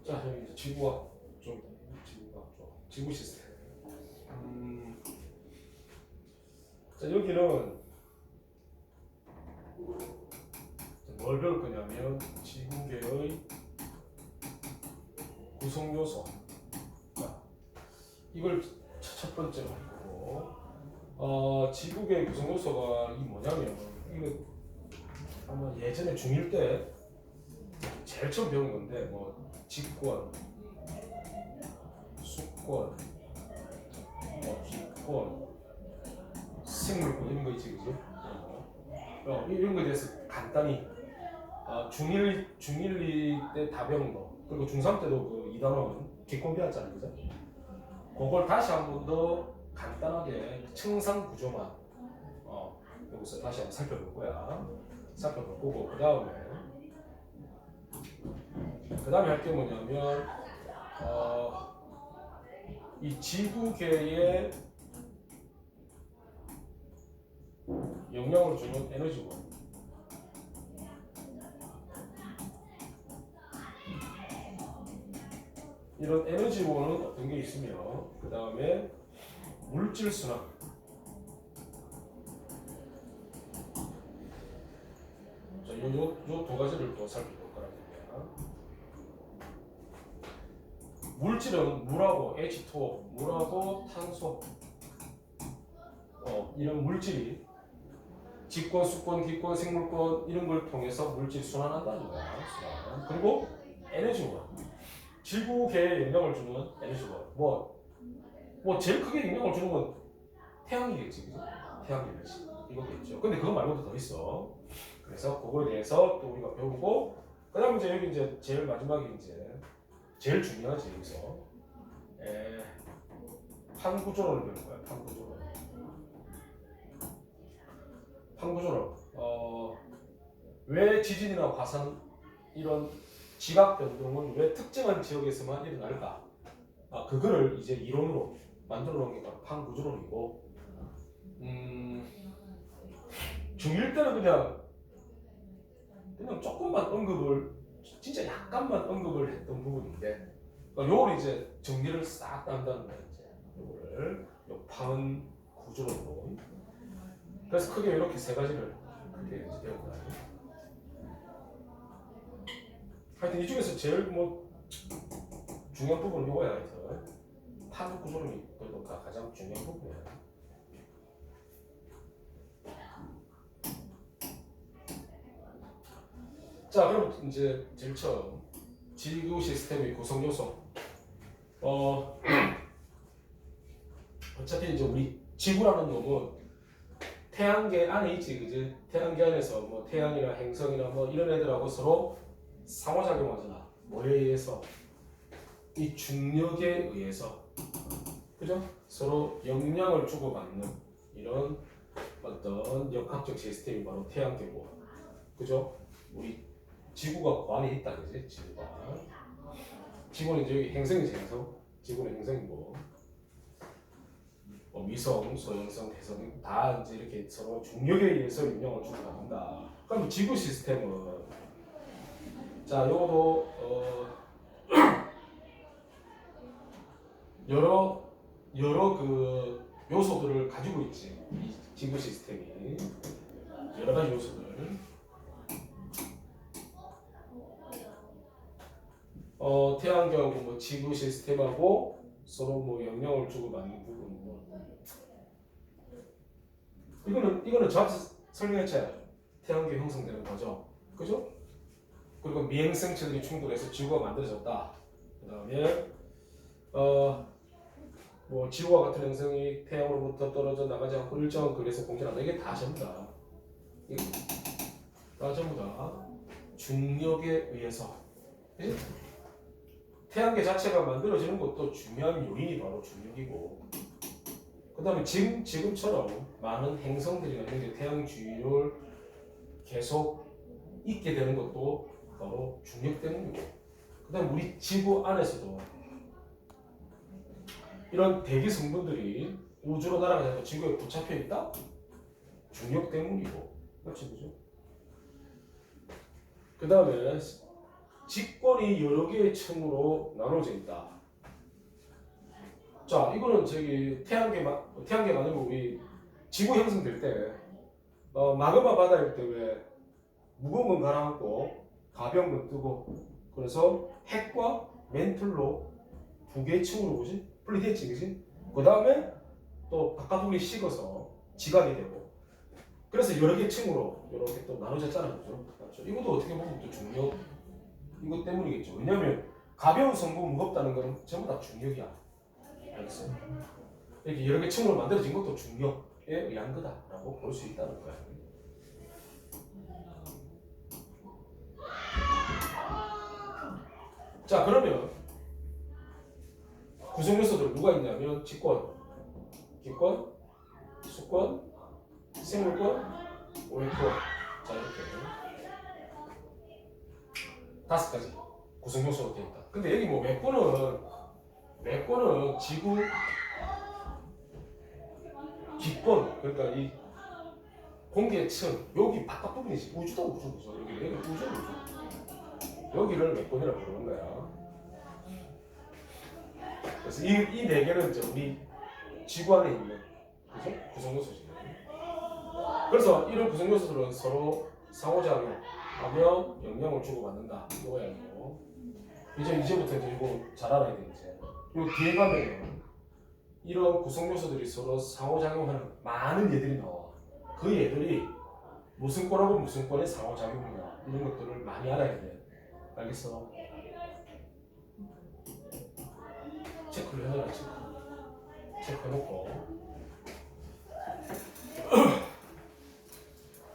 자, 여기 이제 지구와 좀 지구 시스템. 자, 여기는 뭘 배울 거냐면 지구계의 구성 요소. 자, 이걸 첫 번째로 할 거고, 지구계의 구성 요소가 이 뭐냐면 이거 아마 예전에 중1 때 제일 처음 배운 건데 뭐 직권, 수권, 기권, 생물권 이런 거 있지, 그지? 이런 거에 대해서 간단히 중1, 중1, 2 때 다 배운 거, 그리고 중3 때도 그 2단원 기권 배웠잖아요, 그죠? 그걸 다시 한 번 더 간단하게 청산 구조만 여기서 다시 한번 살펴볼 거야. 살펴볼 거고, 그 다음에 할 게 뭐냐면 이 지구계에 영향을 주는 에너지원. 이런 에너지원은 어떤 게 있으며, 그 다음에 물질 순환. 자, 요 두 가지를 또 살펴볼 거란 말이야. 물질은 물하고 H2O, 물하고 탄소, 이런 물질이 직권, 수권, 기권, 생물권 이런 걸 통해서 물질 순환한다는 거야. 순환. 그리고 에너지원. 지구계에 영향을 주는 에너지원. 뭐 제일 크게 영향을 주는 건 태양이겠지, 그죠? 태양 에너지 이거겠죠. 근데 그거 말고도 더 있어. 그래서 그거에 대해서 또 우리가 배우고, 그다음 이제 여기 이제 제일 마지막에 이제 제일 중요하지 여기서 판구조론을 배우는 거야. 판구조론. 왜 지진이나 화산 이런 지각 변동은 왜 특정한 지역에서만 일어날까? 그거를 이제 이론으로 만들어 놓은 게 바로 판구조론이고, 중1 때는 그냥 조금만 언급을, 진짜 약간만 언급을 했던 부분인데, 요걸 이제 정리를 싹 한다는 거야. 이제 요거를 판 구조론으로. 그래서 크게 이렇게 세 가지를 그렇게 이제 배운다. 하여튼 이 중에서 제일 뭐 중요한 부분은 요거야. 하여튼 판 구조론이 그래도 가장 중요한 부분이야. 자, 그럼 이제 제일 처음 지구 시스템의 구성 요소. 어차피 이제 우리 지구라는 놈은 태양계 안에 있지, 그지? 태양계 안에서 뭐 태양이나 행성이나 뭐 이런 애들하고 서로 상호작용하잖아. 뭐에 의해서? 이 중력에 의해서, 그죠? 서로 영향을 주고받는 이런 어떤 역학적 시스템이 바로 태양계고, 그죠? 우리 지구가 그 안에 있다, 그지? 지구는 이제 여기 행성이지, 행성. 지구는 행성이고, 위성, 소행성, 해성 다 이제 이렇게 서로 중력에 의해서 영향을 주고받는다. 그럼 지구 시스템은, 자, 요것도 여러 그 요소들을 가지고 있지. 이 지구 시스템이 여러 가지 요소들. 태양계하고 뭐 지구 시스템하고 서로 뭐 영향을 주고받는 부분. 이거는 저한테 설명했잖아요. 태양계 형성되는 거죠, 그죠? 그리고 미행성체들이 충돌해서 지구가 만들어졌다. 그 다음에 뭐 지구와 같은 행성이 태양으로부터 떨어져 나가지 않고 일정한 거리에서 공전한다. 이게 다 전부 다 중력에 의해서. 예? 태양계 자체가 만들어지는 것도 중요한 요인이 바로 중력이고, 그 다음에 지금처럼 많은 행성들이나 이런 태양 주위를 계속 있게 되는 것도 바로 중력 때문이고, 그 다음에 우리 지구 안에서도 이런 대기 성분들이 우주로 날아가서 지구에 붙잡혀 있다? 중력 때문이고, 그렇지, 그죠? 그 다음에 직권이 여러 개의 층으로 나눠져 있다. 자, 이거는 저기 태양계가 아니고 우리 지구 형성될 때 마그마 바다일 때 왜 무거운 건 가라앉고 가벼운 건 뜨고 그래서 핵과 멘틀로 두 개의 층으로 뭐지? 분리됐지, 그지? 그 다음에 또 바깥쪽이 식어서 지각이 되고 그래서 여러 개 층으로 이렇게 또 나눠졌잖아요, 그죠? 맞죠? 이것도 어떻게 보면 또 중력 이것 때문이겠죠. 왜냐하면 가벼운 성분 무겁다는 건 전부 다 중력이야. 알겠어요? 이렇게 여러 개 층으로 만들어진 것도 중력에 의한 거다라고 볼 수 있다는 거야. 자, 그러면 구성 요소들 누가 있냐면 직권, 기권, 수권, 생물권, 오행권. 자, 이렇게 5가지 구성 요소가 되어 있다. 근데 여기 뭐 외권은 지구 기권, 그러니까 이 공기의 층, 여기 바깥 부분이지. 우주도 우주죠. 여기 우주. 여기를 외권이라고 부르는 거야. 그래서 이 네 개는 이제 우리 지구 안에 있는 그죠? 구성 요소지. 그래서 이런 구성 요소들은 서로 상호작용하며 영향을 주고받는다. 이거야 이거. 이제부터 이제 이거 잘 알아야 돼 이제. 요 뒤에 가면 이런 구성 요소들이 서로 상호작용하는 많은 얘들이 나와. 그 얘들이 무슨 꼴하고 무슨 꼴의 상호작용이냐 이런 것들을 많이 알아야 돼. 알겠어? 체크를 해놔라. 체크해놓고.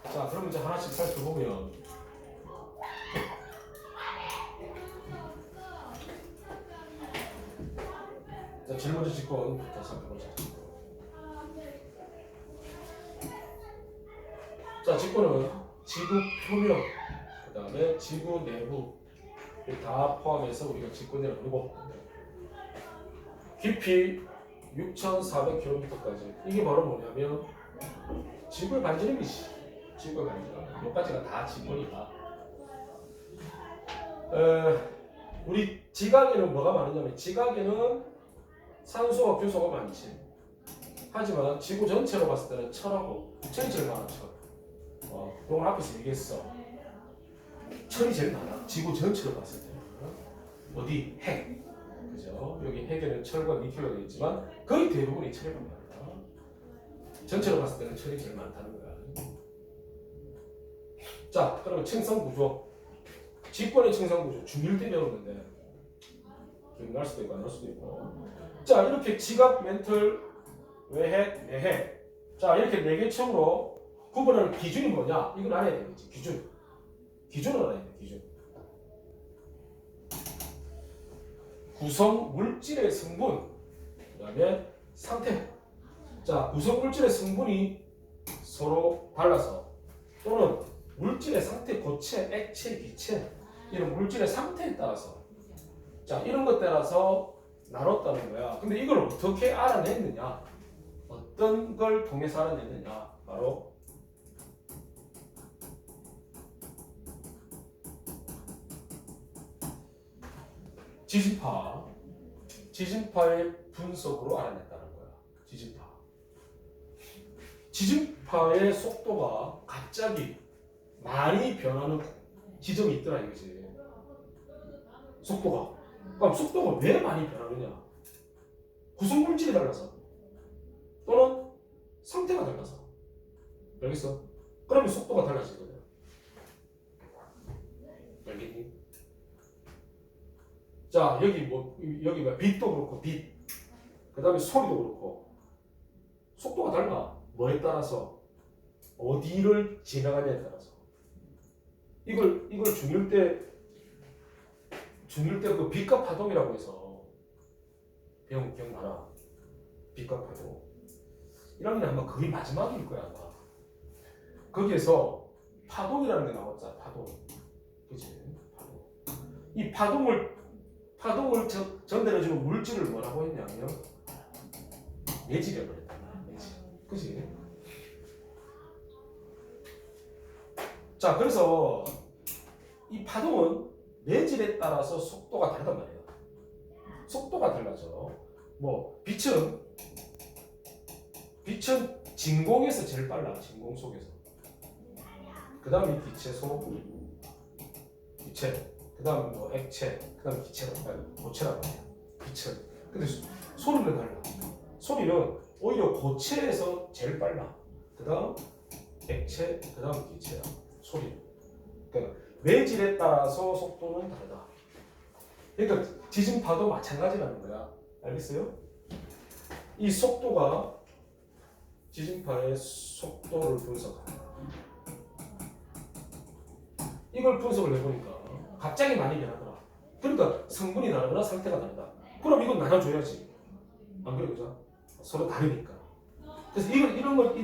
자, 그럼 이제 하나씩 살펴보면 자, 제일 먼저 직권부터 살펴보자. 자, 직권은 지구 표면, 그 다음에 지구 내부 다 포함해서 우리가 직권이라고 부르고 깊이 6,400km까지. 이게 바로 뭐냐면 지구의 반지름이지. 지구의 반지름. 여기까지가 다 직권이다. 우리 지각에는 뭐가 많으냐면 지각에는 산소와 규소가 많지. 하지만 지구 전체로 봤을 때는 철이 제일 많아. 철. 오늘 앞에서 얘기했어. 철이 제일 많아. 지구 전체로 봤을 때는. 어디? 핵. 그죠? 여기 핵에는 철과 니켈가 되어 있지만 거의 대부분이 철이 많아. 전체로 봤을 때는 철이 제일 많다는 거야. 자, 그러면 층성 구조. 직권의 층성 구조. 중1 때 배웠는데 기억날 수도 있고 안 날 수도 있고. 자, 이렇게 지각, 멘틀, 외핵, 내핵. 자, 이렇게 4개 층으로 구분하는 기준이 뭐냐? 이건 알아야 되겠지. 기준을 알아야 돼. 기준. 구성 물질의 성분, 그 다음에 상태. 자, 구성 물질의 성분이 서로 달라서 또는 물질의 상태, 고체, 액체, 기체 이런 물질의 상태에 따라서 자, 이런 것 따라서 나눴다는 거야. 근데 이걸 어떻게 알아냈느냐? 어떤 걸 통해서 알아냈느냐? 바로 지진파의 분석으로 알아냈다는 거야. 지진파의 속도가 갑자기 많이 변하는 지점이 있더라 이거지. 속도가. 그럼 속도가 왜 많이 변하느냐? 구성 물질이 달라서 또는 상태가 달라서. 알겠어? 그러면 속도가 달라지거든. 알겠니? 자, 여기 빛도 그렇고 빛. 그다음에 소리도 그렇고 속도가 달라. 뭐에 따라서 어디를 지나가냐에 따라서. 이걸 중1 때 그 빛과 파동이라고 해서 배운 기억나나? 빛과 파동. 1학년 아마 거의 마지막일 거야 아마. 거기에서 파동이라는 게 나왔잖아. 파동. 그치? 파동. 이 파동을 전달해주는 물질을 뭐라고 했냐면 내질이라고 했다. 내질. 그치? 자, 그래서 이 파동은 매질에 따라서 속도가 다르단 말이에요. 속도가 달라져. 뭐 빛은 진공에서 제일 빨라. 진공 속에서. 그 다음에 기체소, 기체. 그 다음 뭐 액체. 그 다음 고체라고 해요. 빛은. 근데 소리는 달라. 소리는 오히려 고체에서 제일 빨라. 그 다음 액체, 그 다음 기체야. 소리는. 그러니까 매질에 따라서 속도는 다르다. 그러니까 지진파도 마찬가지라는 거야. 알겠어요? 이 속도가 지진파의 속도를 분석한다. 이걸 분석을 해보니까 갑자기 많이 변하더라. 그러니까 성분이 다르거나 상태가 다르다. 그럼 이건 나눠줘야지. 안 그래, 그죠? 서로 다르니까. 그래서 이런 걸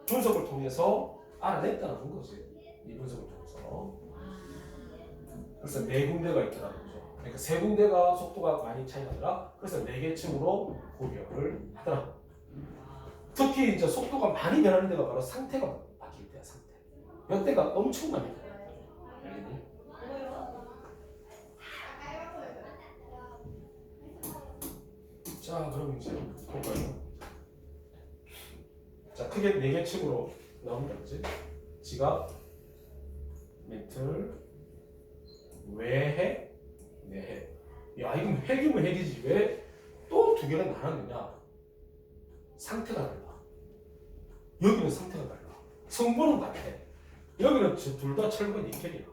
분석을 통해서 알아냈다는 거지. 이 분석을 통해서. 그래서 네 군데가 있더라는 거죠. 그러니까 세 군데가 속도가 많이 차이 나더라. 그래서 네 개 층으로 구별을 하더라. 특히 이제 속도가 많이 변하는 데가 바로 상태가 바뀔 때야. 상태. 이때가 엄청 많이 변해. 알겠니? 자, 그럼 이제 볼까요? 자, 크게 네 개 층으로 나온다, 그지? 지각, 멘틀, 외핵, 내핵. 야, 이건 핵이면 핵이지. 왜 또 두 개가 나눴느냐? 상태가 달라. 여기는 상태가 달라. 성분은 같아. 여기는 둘 다 철과 니켈이야.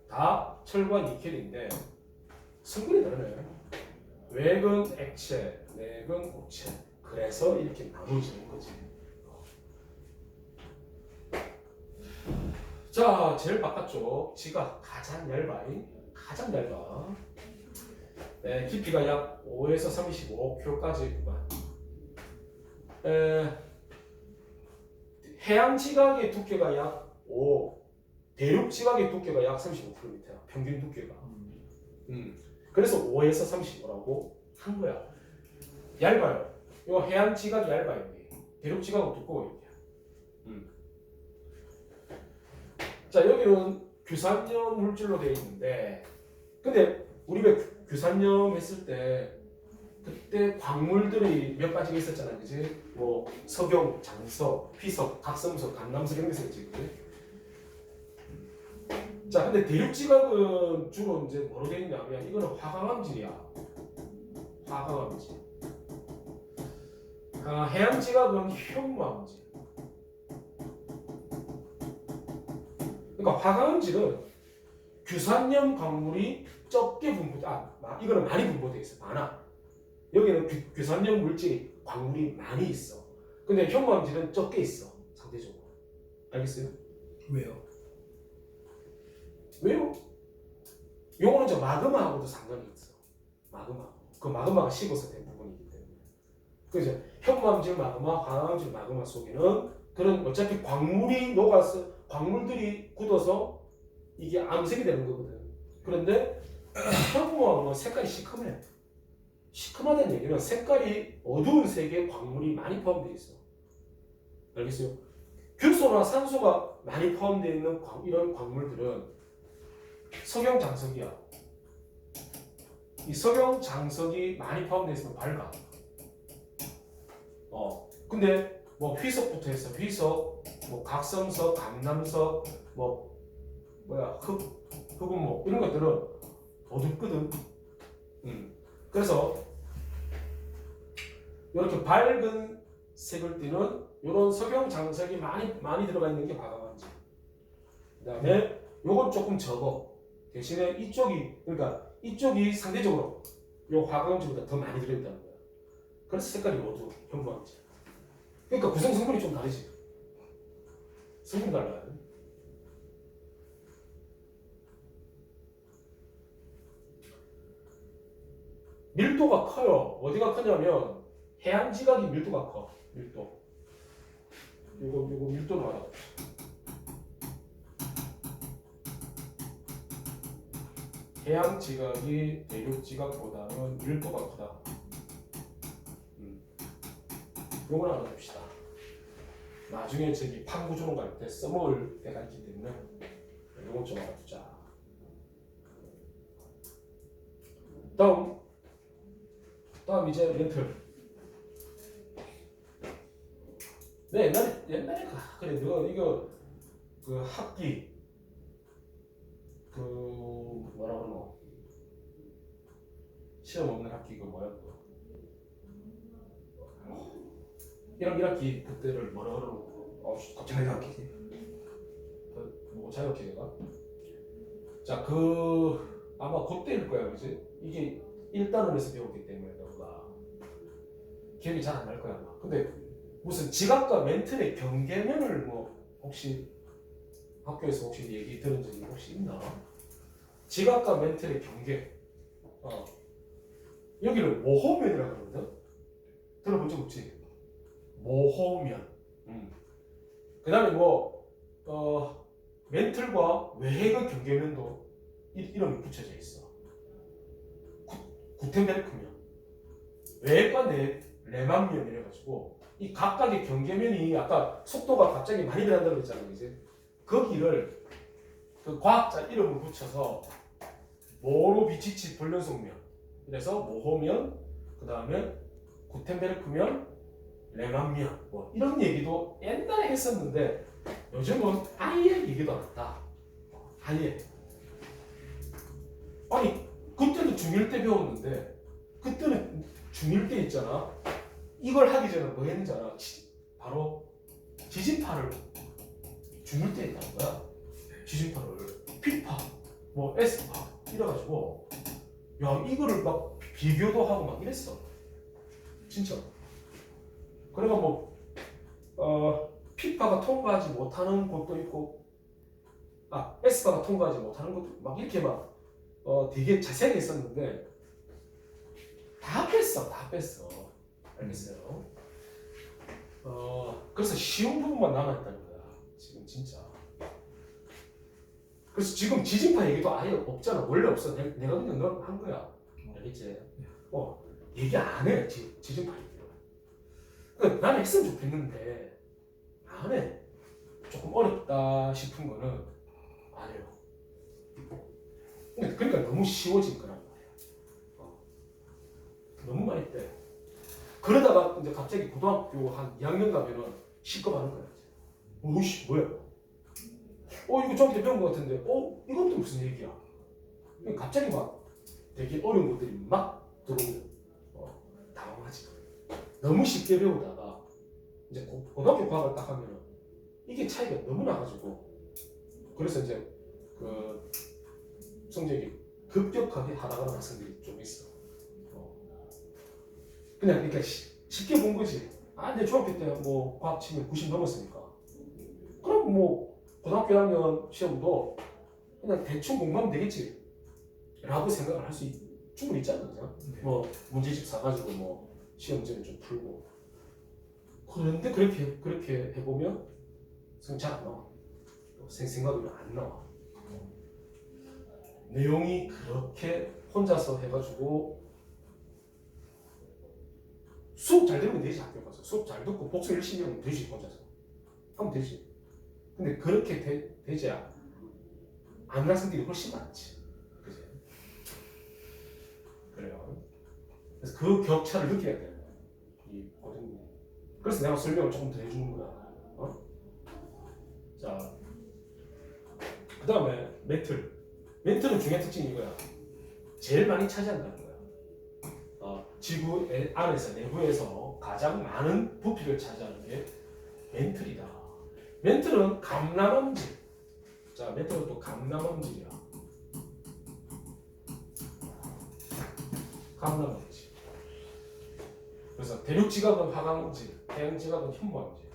다 철과 니켈인데 성분이 다르네. 외핵은 액체, 내핵은 고체. 그래서 이렇게 나눠지는 거지. 자, 제일 바깥쪽 지각 가장 얇아. 가장 얇아. 네, 깊이가 약 5에서 35km까지 구간. 해양 지각의 두께가 약 5, 대륙 지각의 두께가 약 35km야. 평균 두께가. 그래서 5에서 35라고 한 거야. 얇아요. 요 해양 지각이 얇아요. 대륙 지각은 두꺼워요. 자, 여기는 규산염 물질로 되어 있는데, 근데 우리가 규산염 했을 때 그때 광물들이 몇 가지가 있었잖아요, 그지? 뭐 석영, 장석, 휘석, 각성석, 감남석 이런 게 있었지, 그지? 자, 근데 대륙지각은 주로 이제 뭐로 되어 있냐면 이거는 화강암질이야. 화강암질. 해양지각은 현무암질. 그러니까 화강암질은 규산염 광물이 적게 이거는 많이 분포되어 있어. 많아. 여기는 규산염 물질이 광물이 많이 있어. 근데 현무암질은 적게 있어. 상대적으로. 알겠어요? 왜요? 왜요? 요거는 저 마그마하고도 상관이 있어. 마그마. 그 마그마가 식어서 된 부분이기 때문에. 그죠? 현무암질 마그마, 화강암질 마그마 속에는 그런 어차피 광물이 녹아서 광물들이 굳어서 이게 암색이 되는 거거든. 그런데 현무암은 색깔이 시커매. 시커하다는 얘기는 색깔이 어두운 색의 광물이 많이 포함되어 있어. 알겠어요? 규소나 산소가 많이 포함되어 있는 이런 광물들은 석영장석이야. 이 석영장석이 많이 포함되어 있으면 밝아. 근데 뭐 휘석부터 해서 휘석, 뭐 각성석, 감남석, 흑은목 이런 것들은 어둡거든. 그래서 이렇게 밝은 색을 띠는 이런 석영장석이 많이 들어가 있는 게 화강암질. 그다음에 요건 조금 적어. 대신에 그러니까 이쪽이 상대적으로 요 화강암질보다 더 많이 들어있다는 거야. 그래서 색깔이 어두워. 현무암질. 그러니까 구성 성분이 좀 다르지. 성분 달라요. 밀도가 커요. 어디가 크냐면 해양 지각이 밀도가 커. 밀도. 요거 밀도를 알아. 해양 지각이 대륙 지각보다는 밀도가 크다. 요걸 알아둡시다. 나중에 저기 판구조론 갈 때 써먹을 때가 있기 때문에 요건 좀 알아두자. 다음 이제 멘틀. 네, 옛날에 그래 너 이거 그 학기 그 뭐라 그러노 시험 없는 학기 그 뭐야 그거 1학기 그때를 뭐라 그러노 갑자기 자유학기. 뭐 자유학기가 자 아마 그때일 거야 그지 이게 1단원에서 배웠기 때문에 너가 기억이 잘 안 날 거야 아마 근데 무슨 지각과 멘틀의 경계면을 뭐 혹시 학교에서 혹시 얘기 들은 적이 혹시 있나? 지각과 멘틀의 경계. 여기를 모호면이라고 그러거든. 들어본 적 없지? 모호면. 그 다음에 멘틀과 외핵의 경계면도 이름이 붙여져 있어. 구텐베르크면. 외핵과 레만면 이래가지고 이 각각의 경계면이 아까 속도가 갑자기 많이 변한다고 했잖아요. 이제 거기를 그 과학자 이름을 붙여서 모로비치치 불연속면 그래서 모호면 그 다음에 구텐베르크면 레만면 뭐 이런 얘기도 옛날에 했었는데 요즘은 아예 얘기도 안 한다. 아예 아니 그때도 중1 때 배웠는데 그때는 중1 때 있잖아 이걸 하기 전에 뭐 했는지 알아? 바로 지진파를 중1 때 했다는 거야. 지진파를 P파, 뭐 S파 이래가지고 야 이거를 막 비교도 하고 막 이랬어. 진짜. 그래가 P파가 통과하지 못하는 곳도 있고 S파가 통과하지 못하는 것도 막 이렇게 막 되게 자세하게 했었는데 다 뺐어. 알겠어요? 그래서 쉬운 부분만 남아있다는 거야. 지금 진짜. 그래서 지금 지진파 얘기도 아예 없잖아. 원래 없어. 내가 그냥 한 거야. 알겠지? 얘기 안 해. 지진파 얘기를. 그러니까 나는 했으면 좋겠는데 안 해. 조금 어렵다 싶은 거는 안 해요. 그러니까 너무 쉬워진 거란 말이야. 너무 많이 떼. 그러다가 이제 갑자기 고등학교 한 2학년 가면은 시급하는 거야. 오이씨 뭐야? 이거 저기 배운 거 같은데 이건 또 무슨 얘기야? 갑자기 막 되게 어려운 것들이 막 들어오면 당황하지. 너무 쉽게 배우다가 이제 고등학교 과학을 딱 하면은 이게 차이가 너무 나가지고 그래서 이제 그 성적이 급격하게 하락하는 학생들이 좀 있어. 그냥 그러니까 쉽게 본 거지. 내 중학교 때 뭐 과학 치면 90 넘었으니까. 그럼 뭐 고등학교 1학년 시험도 그냥 대충 공부하면 되겠지. 라고 생각을 할 수 충분히 있잖아. 뭐 문제집 사가지고 뭐 시험지는 좀 풀고. 그런데 그렇게 해보면 잘 안 나와. 생각으로 안 나와. 내용이 그렇게 혼자서 해가지고 수업 잘 들으면 되지. 학교 가서 수업 잘 듣고 복습 열심히 하면 되지. 혼자서 하면 되지. 근데 그렇게 되지 아는 학생들이 훨씬 많지. 그지? 그래요. 그래서 그 격차를 느껴야 돼. 이 고등부. 그래서 내가 설명을 조금 더 해주는 거야. 자, 그 다음에 멘틀은 중요한 특징이 이거야. 제일 많이 차지한다는 거야. 지구 안에서 내부에서 가장 많은 부피를 차지하는 게 멘틀이다. 멘틀은 감람음질. 자, 멘틀은 또 감람음질이야. 감람음질. 그래서 대륙지각은 하강음질, 해양지각은 현무암질.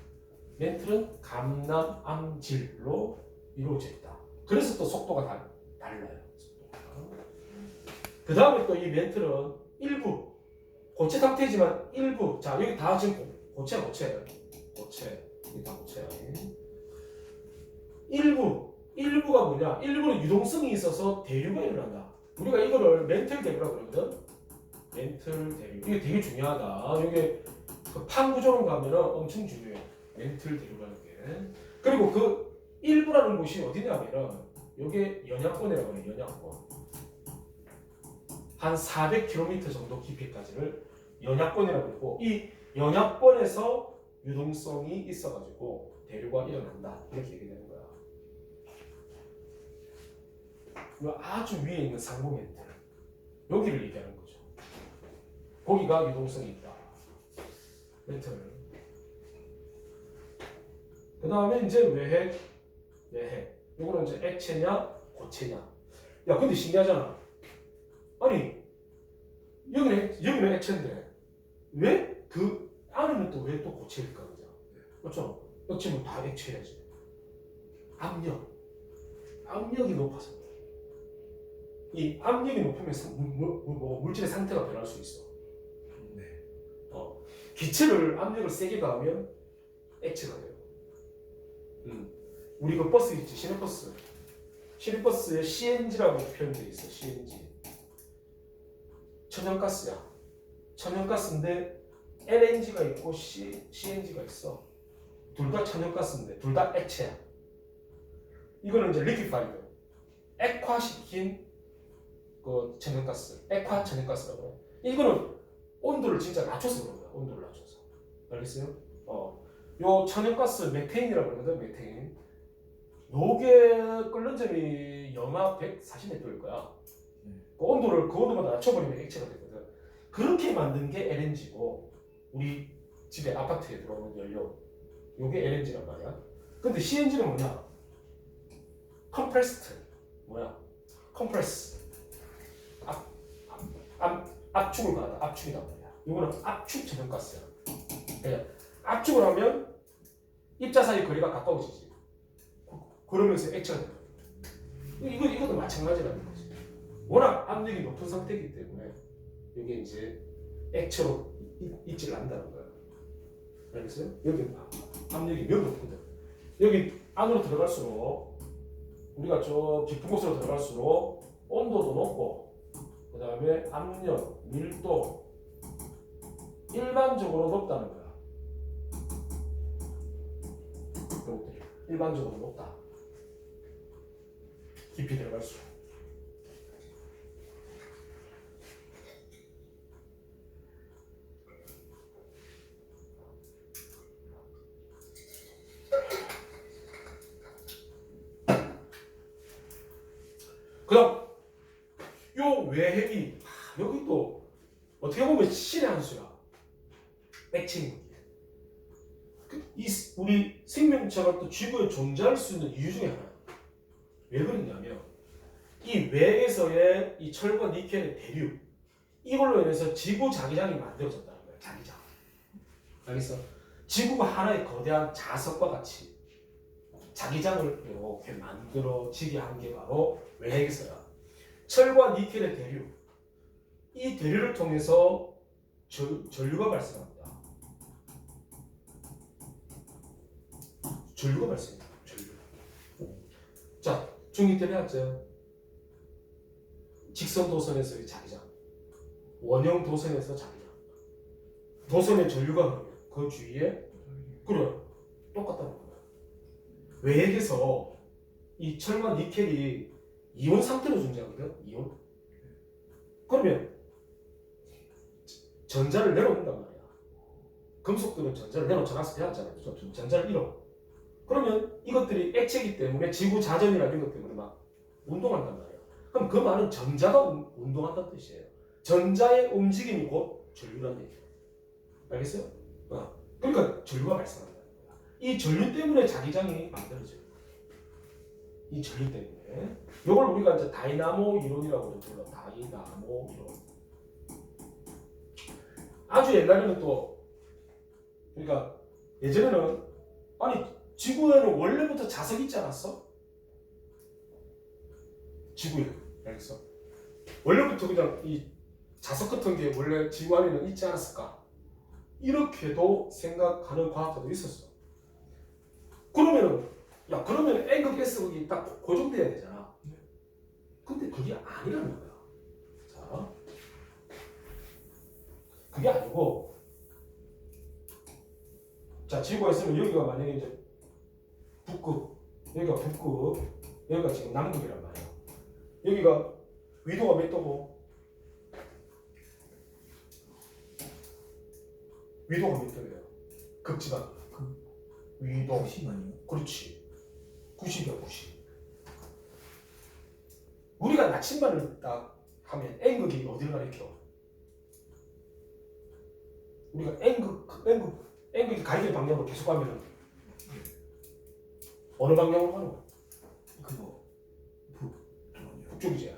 멘틀은 감람암질로 이루어져 있다. 그래서 또 속도가 달라요. 그 다음에 또 이 멘틀은 일부 고체 상태지만 일부 여기 다 지금 고체 이게 다 고체야. 일부가 뭐냐? 일부는 유동성이 있어서 대류가 일어난다. 우리가 이거를 멘틀 대류라고 그러거든. 멘틀 대류 이게 되게 중요하다. 이게 그 판구조론 가면은 엄청 중요해. 멘틀 대류라는 게. 그리고 그 일부라는 곳이 어디냐면은 이게 연약권이라고 해요. 연약권. 한 400km 정도 깊이까지를 연약권이라고 그러고 이 연약권에서 유동성이 있어가지고 대류가 일어난다 이렇게 얘기되는 거야. 아주 위에 있는 상공 멘트 여기를 얘기하는 거죠. 거기가 유동성이 있다. 멘트를. 그 다음에 이제 외핵, 내핵. 이거는 이제 액체냐, 고체냐. 야, 근데 신기하잖아. 아니, 여기는 액체인데, 왜 그 안에는 또 왜 또 고체일까, 그죠? 그렇죠? 액체는 다 액체야지. 압력이 높아서. 이 압력이 높으면 물질의 상태가 변할 수 있어. 네. 기체를 압력을 세게 가하면 액체가 돼요. 우리 그 버스 있지, 시내버스. 시내버스에 CNG라고 표현되어 있어. CNG. 천연가스야. 천연가스인데 LNG가 있고 CNG가 있어. 둘 다 천연가스인데 둘 다 액체야. 이거는 이제 리퀴파이드, 액화시킨 그 천연가스, 액화 천연가스라고 해. 이거는 온도를 진짜 낮춰서 그런 거야. 온도를 낮춰서. 알겠어요? 요 천연가스 메테인이라고 그러거든. 메테인. 요게 끓는 점이 영하 140m일 거야. 그 온도보다 낮춰버리면 액체가 되거든. 그렇게 만든 게 LNG고 우리 집에 아파트에 들어오는 연료 요게 LNG란 말이야. 근데 CNG는 뭐냐? 컴프레스트 뭐야? 컴프레스 압축을 가하다. 압축이란 말이야. 요거는 압축 천연가스야. 압축을 하면 입자 사이 거리가 가까워지지. 그러면서 액체가 된다. 이것도 마찬가지라는 거지. 워낙 압력이 높은 상태이기 때문에 이게 이제 액체로 입질을 한다는 거야. 알겠어요? 여기 압력이 매우 높거든. 여기 안으로 들어갈수록 우리가 저 깊은 곳으로 들어갈수록 온도도 높고 그 다음에 압력, 밀도 일반적으로 높다는 거야. 일반적으로 높다. 깊이 들어갈수록. 그다음 요 외핵이 여기 또 어떻게 보면 신의 한 수야. 액체인 우리 생명체가 또 지구에 존재할 수 있는 이유 중에 하나야. 왜 그러냐면 이 외에서의 이 철과 니켈의 대류 이걸로 인해서 지구 자기장이 만들어졌다는 거야. 자기장. 알겠어? 지구가 하나의 거대한 자석과 같이 자기장을 이렇게 만들어지게 한 게 바로 외핵에서야. 철과 니켈의 대류 이 대류를 통해서 전류가 발생합니다. 전류가 발생합니다. 전류. 자, 중2 때 배웠죠. 직선 도선에서의 자기장, 원형 도선에서 자기장. 도선의 전류가 흐르면 그 주위에 그래 똑같다는 거야. 외핵에서 이 철과 니켈이 이온 상태로 존재하거든. 이온. 그러면 전자를 내려놓는단 말이야. 금속들은 전자를 내려쳐놔서 배웠잖아요. 전자를 잃어. 그러면 이것들이 액체이기 때문에 지구 자전이라는 것 때문에 막 운동한단 말이야. 그럼 그 말은 전자가 운동한다는 뜻이에요. 전자의 움직임이 곧 전류라는 얘기예요. 알겠어요? 그러니까 전류가 발생한다는 거야. 이 전류 때문에 자기장이 만들어져요. 이 전류 때문에. 이걸 우리가 이제 다이나모 이론이라고 불러. 다이나모 이론. 아주 옛날에는 또 그러니까 예전에는 아니 지구에는 원래부터 자석이 있지 않았어? 지구에. 알겠어? 원래부터 그냥 이 자석 같은 게 원래 지구 안에는 있지 않았을까? 이렇게도 생각하는 과학자도 있었어. 그러면 N급 S극이 딱 고정돼야 되잖아. 근데 그게 아니라는 거야. 자, 그게 아니고, 자, 지구가 있으면 여기가 만약에 이제 북극, 여기가 북극, 여기가 지금 남극이란 말이야. 여기가 위도가 몇 도고? 위도가 몇 도예요? 극지방. 위도. 90만이요? 그렇지. 90이야 90. 우리가 나침반을 딱 하면 N극이 어디를 가리켜? 우리가 N극이 가리키는 방향으로 계속 가면 어느 방향으로 가는 거야? 그거 북쪽이요. 북쪽이지. 네.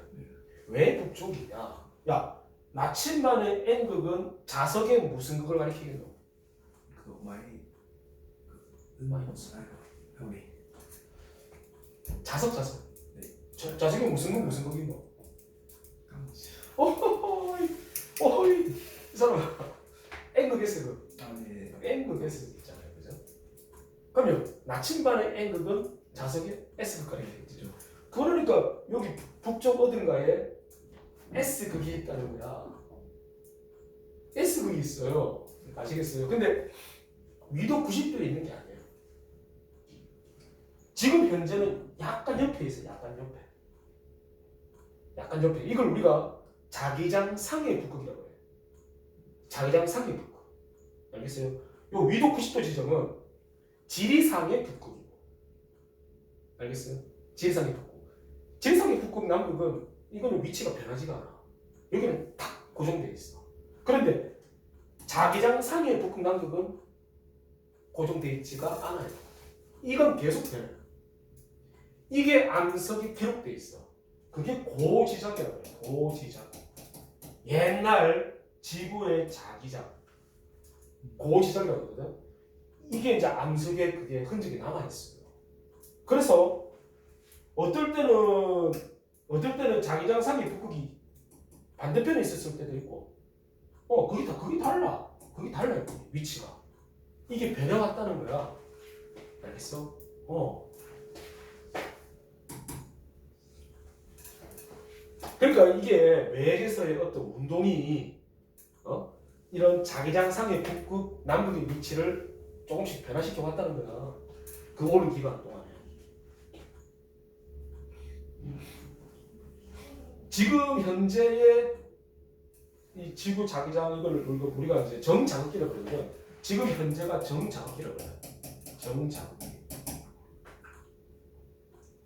왜 북쪽이냐? 야, 나침반의 N극은 자석의 무슨 극을 가리키겠노? 그거 마이 마이너스 우리 자석. 네. 자석이 무슨 극이노? 깜짝. 어이, 이 사람 N극 S극. 네. N극 S극 있잖아요, 그죠? 그러면 나침반의 N극은 자석의 S극 가리키겠죠. 그러니까 여기 북쪽 어딘가에 S극이 있다는 거야. S극이 있어요. 아시겠어요? 근데 위도 90도에 있는 게 아니에요. 지금 현재는 약간 옆에 있어요. 약간 옆에. 이걸 우리가 자기장 상의 북극이라고 해요. 자기장 상의 북극. 알겠어요? 요 위도 90도 지점은 지리상의 북극이고. 알겠어요? 지리상의 북극. 지리상의 북극 남극은 이거는 위치가 변하지가 않아. 여기는 딱 고정되어 있어. 그런데 자기장 상의 북극 남극은 고정되어 있지가 않아요. 이건 계속 변해요. 이게 암석이 기록되어 있어. 그게 고지적이라고 해요. 고지적. 옛날 지구의 자기장. 고지적이라고 하거든. 이게 이제 암석에 그게 흔적이 남아있어요. 그래서 어떨 때는 자기장 상의 북극이 반대편에 있었을 때도 있고, 그게 달라. 위치가. 이게 변해왔다는 거야. 알겠어? 그러니까 이게 외계에서의 어떤 운동이 이런 자기장 상의 북극, 남극의 위치를 조금씩 변화시켜 왔다는 거야. 그 오랜 기간 동안에. 지금 현재의 이 지구 자기장 이걸 우리가 이제 정자극기라고 그러는데 지금 현재가 정자극기라고 해요. 정자극기.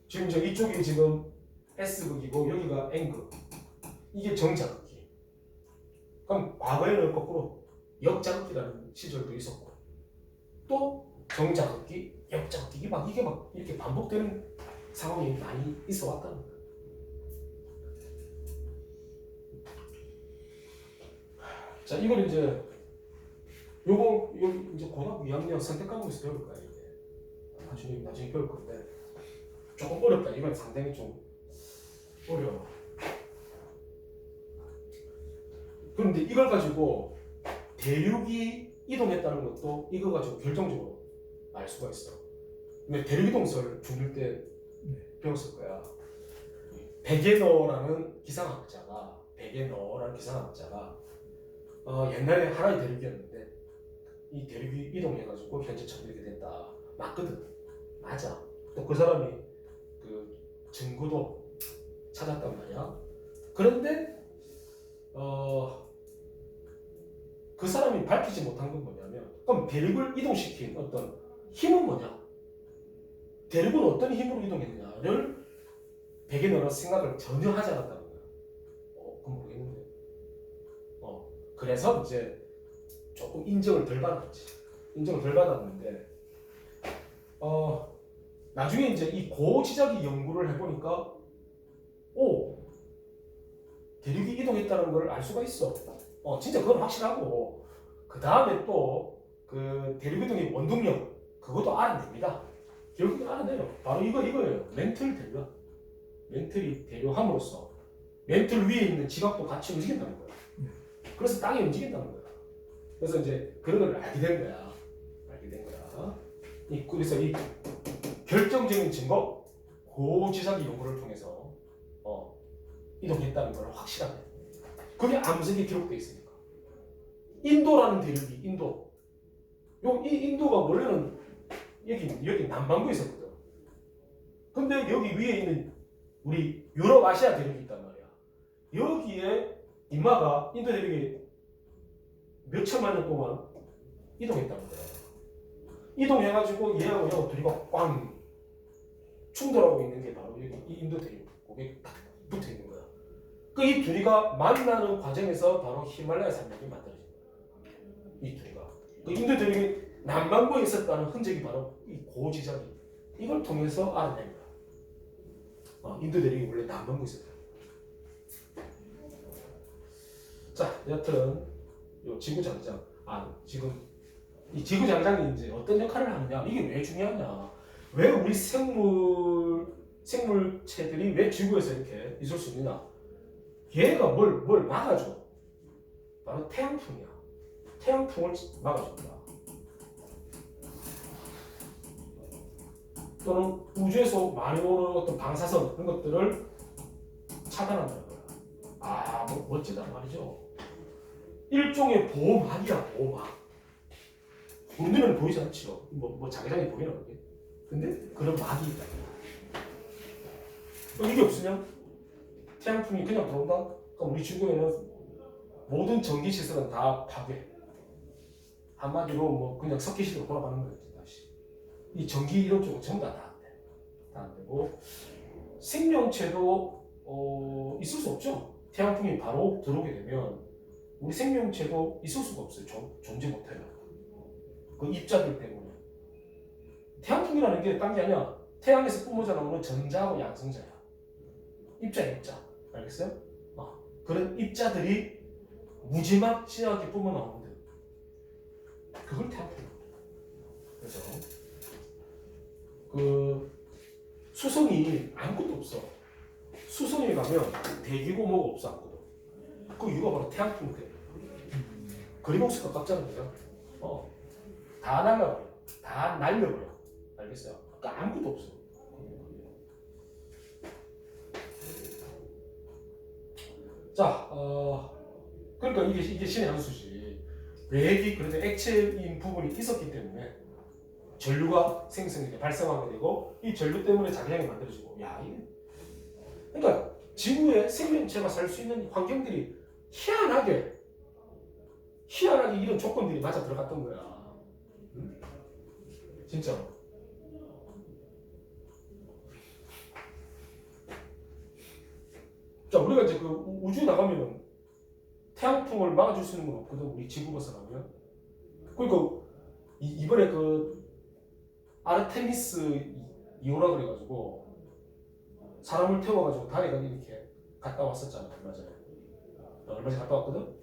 지금 이쪽이 지금 S극이고 여기가 N극. 이게 정자극기. 그럼 과거에는 거꾸로 역자극기라는 시절도 있었고 또 정자극기, 역자극기 이게 막 이렇게 반복되는 상황이 많이 있어 왔다는 거예요. 자, 이걸 이제 여기 이제 고등학교 2학년 선택 과목에서 배울 거야 이게. 나중에 배울 건데 조금 어렵다. 이건 상당히 좀 어려워. 그런데 이걸 가지고 대륙이 이동했다는 것도 이거 가지고 결정적으로 알 수가 있어. 근데 대륙 이동설 중1 때 배웠을 거야. 베게너라는 기상학자가 옛날에 하나의 대륙이었는데 이 대륙이 이동해가지고 현재처럼 이렇게 됐다. 맞거든. 맞아. 또 그 사람이 그 증거도 찾았단 말이야. 그런데 그 사람이 밝히지 못한 건 뭐냐면 그럼 대륙을 이동시킨 어떤 힘은 뭐냐? 대륙은 어떤 힘으로 이동했느냐를 베게너는 생각을 전혀 하지 않았다는 거야. 그건 모르겠는데. 그래서 이제 조금 인정을 덜 받았는데 나중에 이제 이 고지적이 연구를 해보니까 대륙이 이동했다는 걸 알 수가 있어. 진짜 그건 확실하고 그 다음에 또 그 대륙 이동의 원동력 그것도 알아냅니다. 결국에 알아내요. 바로 이거예요. 멘틀 대류야. 멘틀이 대류함으로써 멘틀 위에 있는 지각도 같이 움직인다는 거야. 그래서 땅이 움직인다는 거야. 그래서 이제 그런 걸 알게 된 거야. 그래서 이 결정적인 증거 고지적인 연구를 통해서 이동했다는 걸 확실하게. 그게 암석에 기록되어 있으니까. 인도라는 대륙이 이 인도가 원래는 여기 남반구에 있었거든. 근데 여기 위에 있는 우리 유럽 아시아 대륙이 있단 말이야. 여기에 인도 대륙이 몇 천만 년 동안 이동했다는 거야. 이동해가지고 얘하고 얘하고 둘이가 꽝 충돌하고 있는 게 바로 여기 이 인도 대륙에 딱 붙어 있는 거야. 그 이 둘이가 만나는 과정에서 바로 히말라야 산맥이 만들어진 거야. 이 둘이가 그 인도 대륙이 남반구에 있었다는 흔적이 바로 이 고지점이 이걸 통해서 알아낸 거야. 인도 대륙이 원래 남반구에 있었다. 자, 여하튼 요 지구장장 지금 이 지구장장이 이제 어떤 역할을 하느냐 이게 왜 중요하냐 왜 우리 생물체들이 왜 지구에서 이렇게 있을 수 있느냐 얘가 뭘 막아줘 바로 태양풍이야. 태양풍을 막아줍니다. 또는 우주에서 많이 오는 어떤 방사선 그런 것들을 차단한다는 거야. 멋지다 말이죠. 일종의 보호막이야, 보호막. 우리 눈에는 보이지 않죠. 뭐 자기장이 보이나 그게. 근데 그런 막이 있다. 이게 없으면 태양풍이 그냥 들어온다. 그럼 우리 지구에는 모든 전기 시설은 다 파괴. 한마디로 뭐 그냥 석기시대로 돌아가는 거지 다시. 이 전기 이런 쪽은 전부 다 안 돼. 다 안 되고 생명체도 있을 수 없죠. 태양풍이 바로 들어오게 되면 우리 생명체도 있을 수가 없어요. 존재 못해요. 그 입자들 때문에. 태양풍이라는 게 딴 게 아니야. 태양에서 뿜어져 나오는 전자하고 양성자야. 입자. 알겠어요? 그런 입자들이 무지막지하게 뿜어 나오는데 그걸 태양풍이야. 그래서 그 수성이 아무것도 없어. 수성에 가면 대기고 뭐가 없어 아무것도. 그 이유가 바로 태양풍 때문에. 그리목수가 깎자는 거야. 다 날라버려. 다 날려버려. 알겠어요? 그러니까 아무것도 없어. 자, 그러니까 이게 신의 한 수지. 외액이 그래도 액체인 부분이 있었기 때문에 전류가 발생하게 되고 이 전류 때문에 자기장이 만들어지고. 이게 그러니까 지구에 생명체가 살 수 있는 환경들이 희한하게 이런 조건들이 맞아 들어갔던 거야. 응? 진짜. 자, 우리가 이제 그 우주에 나가면은 태양풍을 막아줄 수 있는 건 없거든. 우리 지구 벗어나면. 그러니까 이번에 그 아르테미스 2호라 그래가지고 사람을 태워가지고 달에 이렇게 갔다 왔었잖아. 얼마 전에 갔다 왔거든.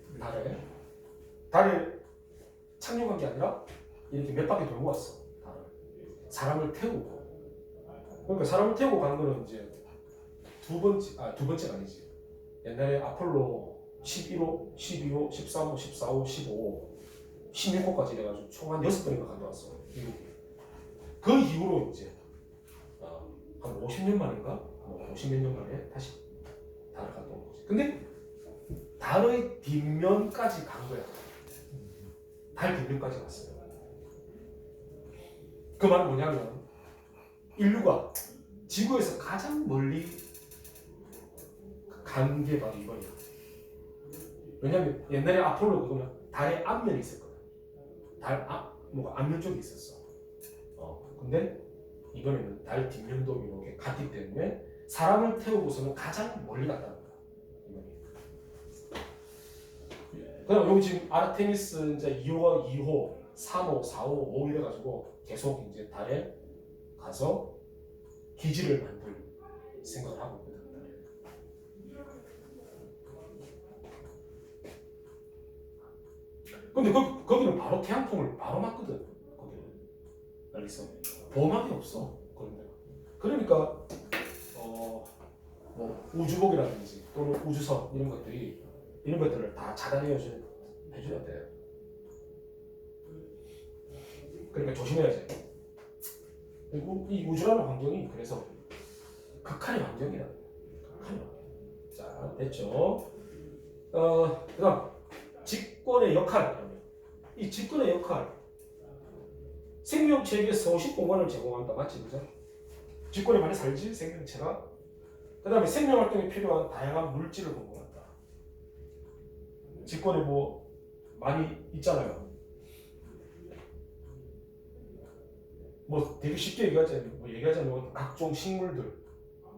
달에 착륙한 게 아니라 이렇게 몇 바퀴 돌고 왔어. 달을. 사람을 태우고. 그러니까 사람을 태우고 가는 거는 이제 두 번째가 아니지. 옛날에 아폴로 11호, 12호, 13호, 14호, 15호, 16호까지 이래가지고 총 한 6번인가 갔다 왔어. 그 이후로 이제 한 50년 만인가? 50몇 년 만에 다시 달을 갔다 온 거지. 근데 달의 뒷면까지 간 거야. 달 뒷면까지 갔어요. 그 말은 뭐냐면 인류가 지구에서 가장 멀리 간 게 바로 이번이야. 왜냐면 옛날에 아폴로 그거는 달의 앞면에 있었거든. 앞면 쪽에 있었어. 근데 이번에는 달 뒷면도 이렇게 갔기 때문에 사람을 태우고서는 가장 멀리 갔다는 거야. 그럼 여기 지금 아르테미스 이제 2호, 3호, 4호, 5 이래가지고 계속 이제 달에 가서 기지를 만들 생각을 하고 있거든. 근데 거기는 바로 태양풍을 바로 맞거든. 거기는. 알겠어? 보호막이 없어. 그런 데가. 그러니까 뭐 우주복이라든지 또는 우주선 이런 것들을 다 차단해줘야 돼. 그러니까 조심해야지. 그리고 이 우주라는 환경이 그래서 극한의 환경이라. 극한의 환경. 자, 됐죠? 그다음 직권의 역할. 이 직권의 역할. 생명체에게 서식 공간을 제공한다. 맞지, 그죠? 직권에 많이 살지 생명체가. 그다음에 생명 활동에 필요한 다양한 물질을 공급한다. 직권에 뭐 많이 있잖아요. 뭐 되게 쉽게 얘기하자면 각종 식물들,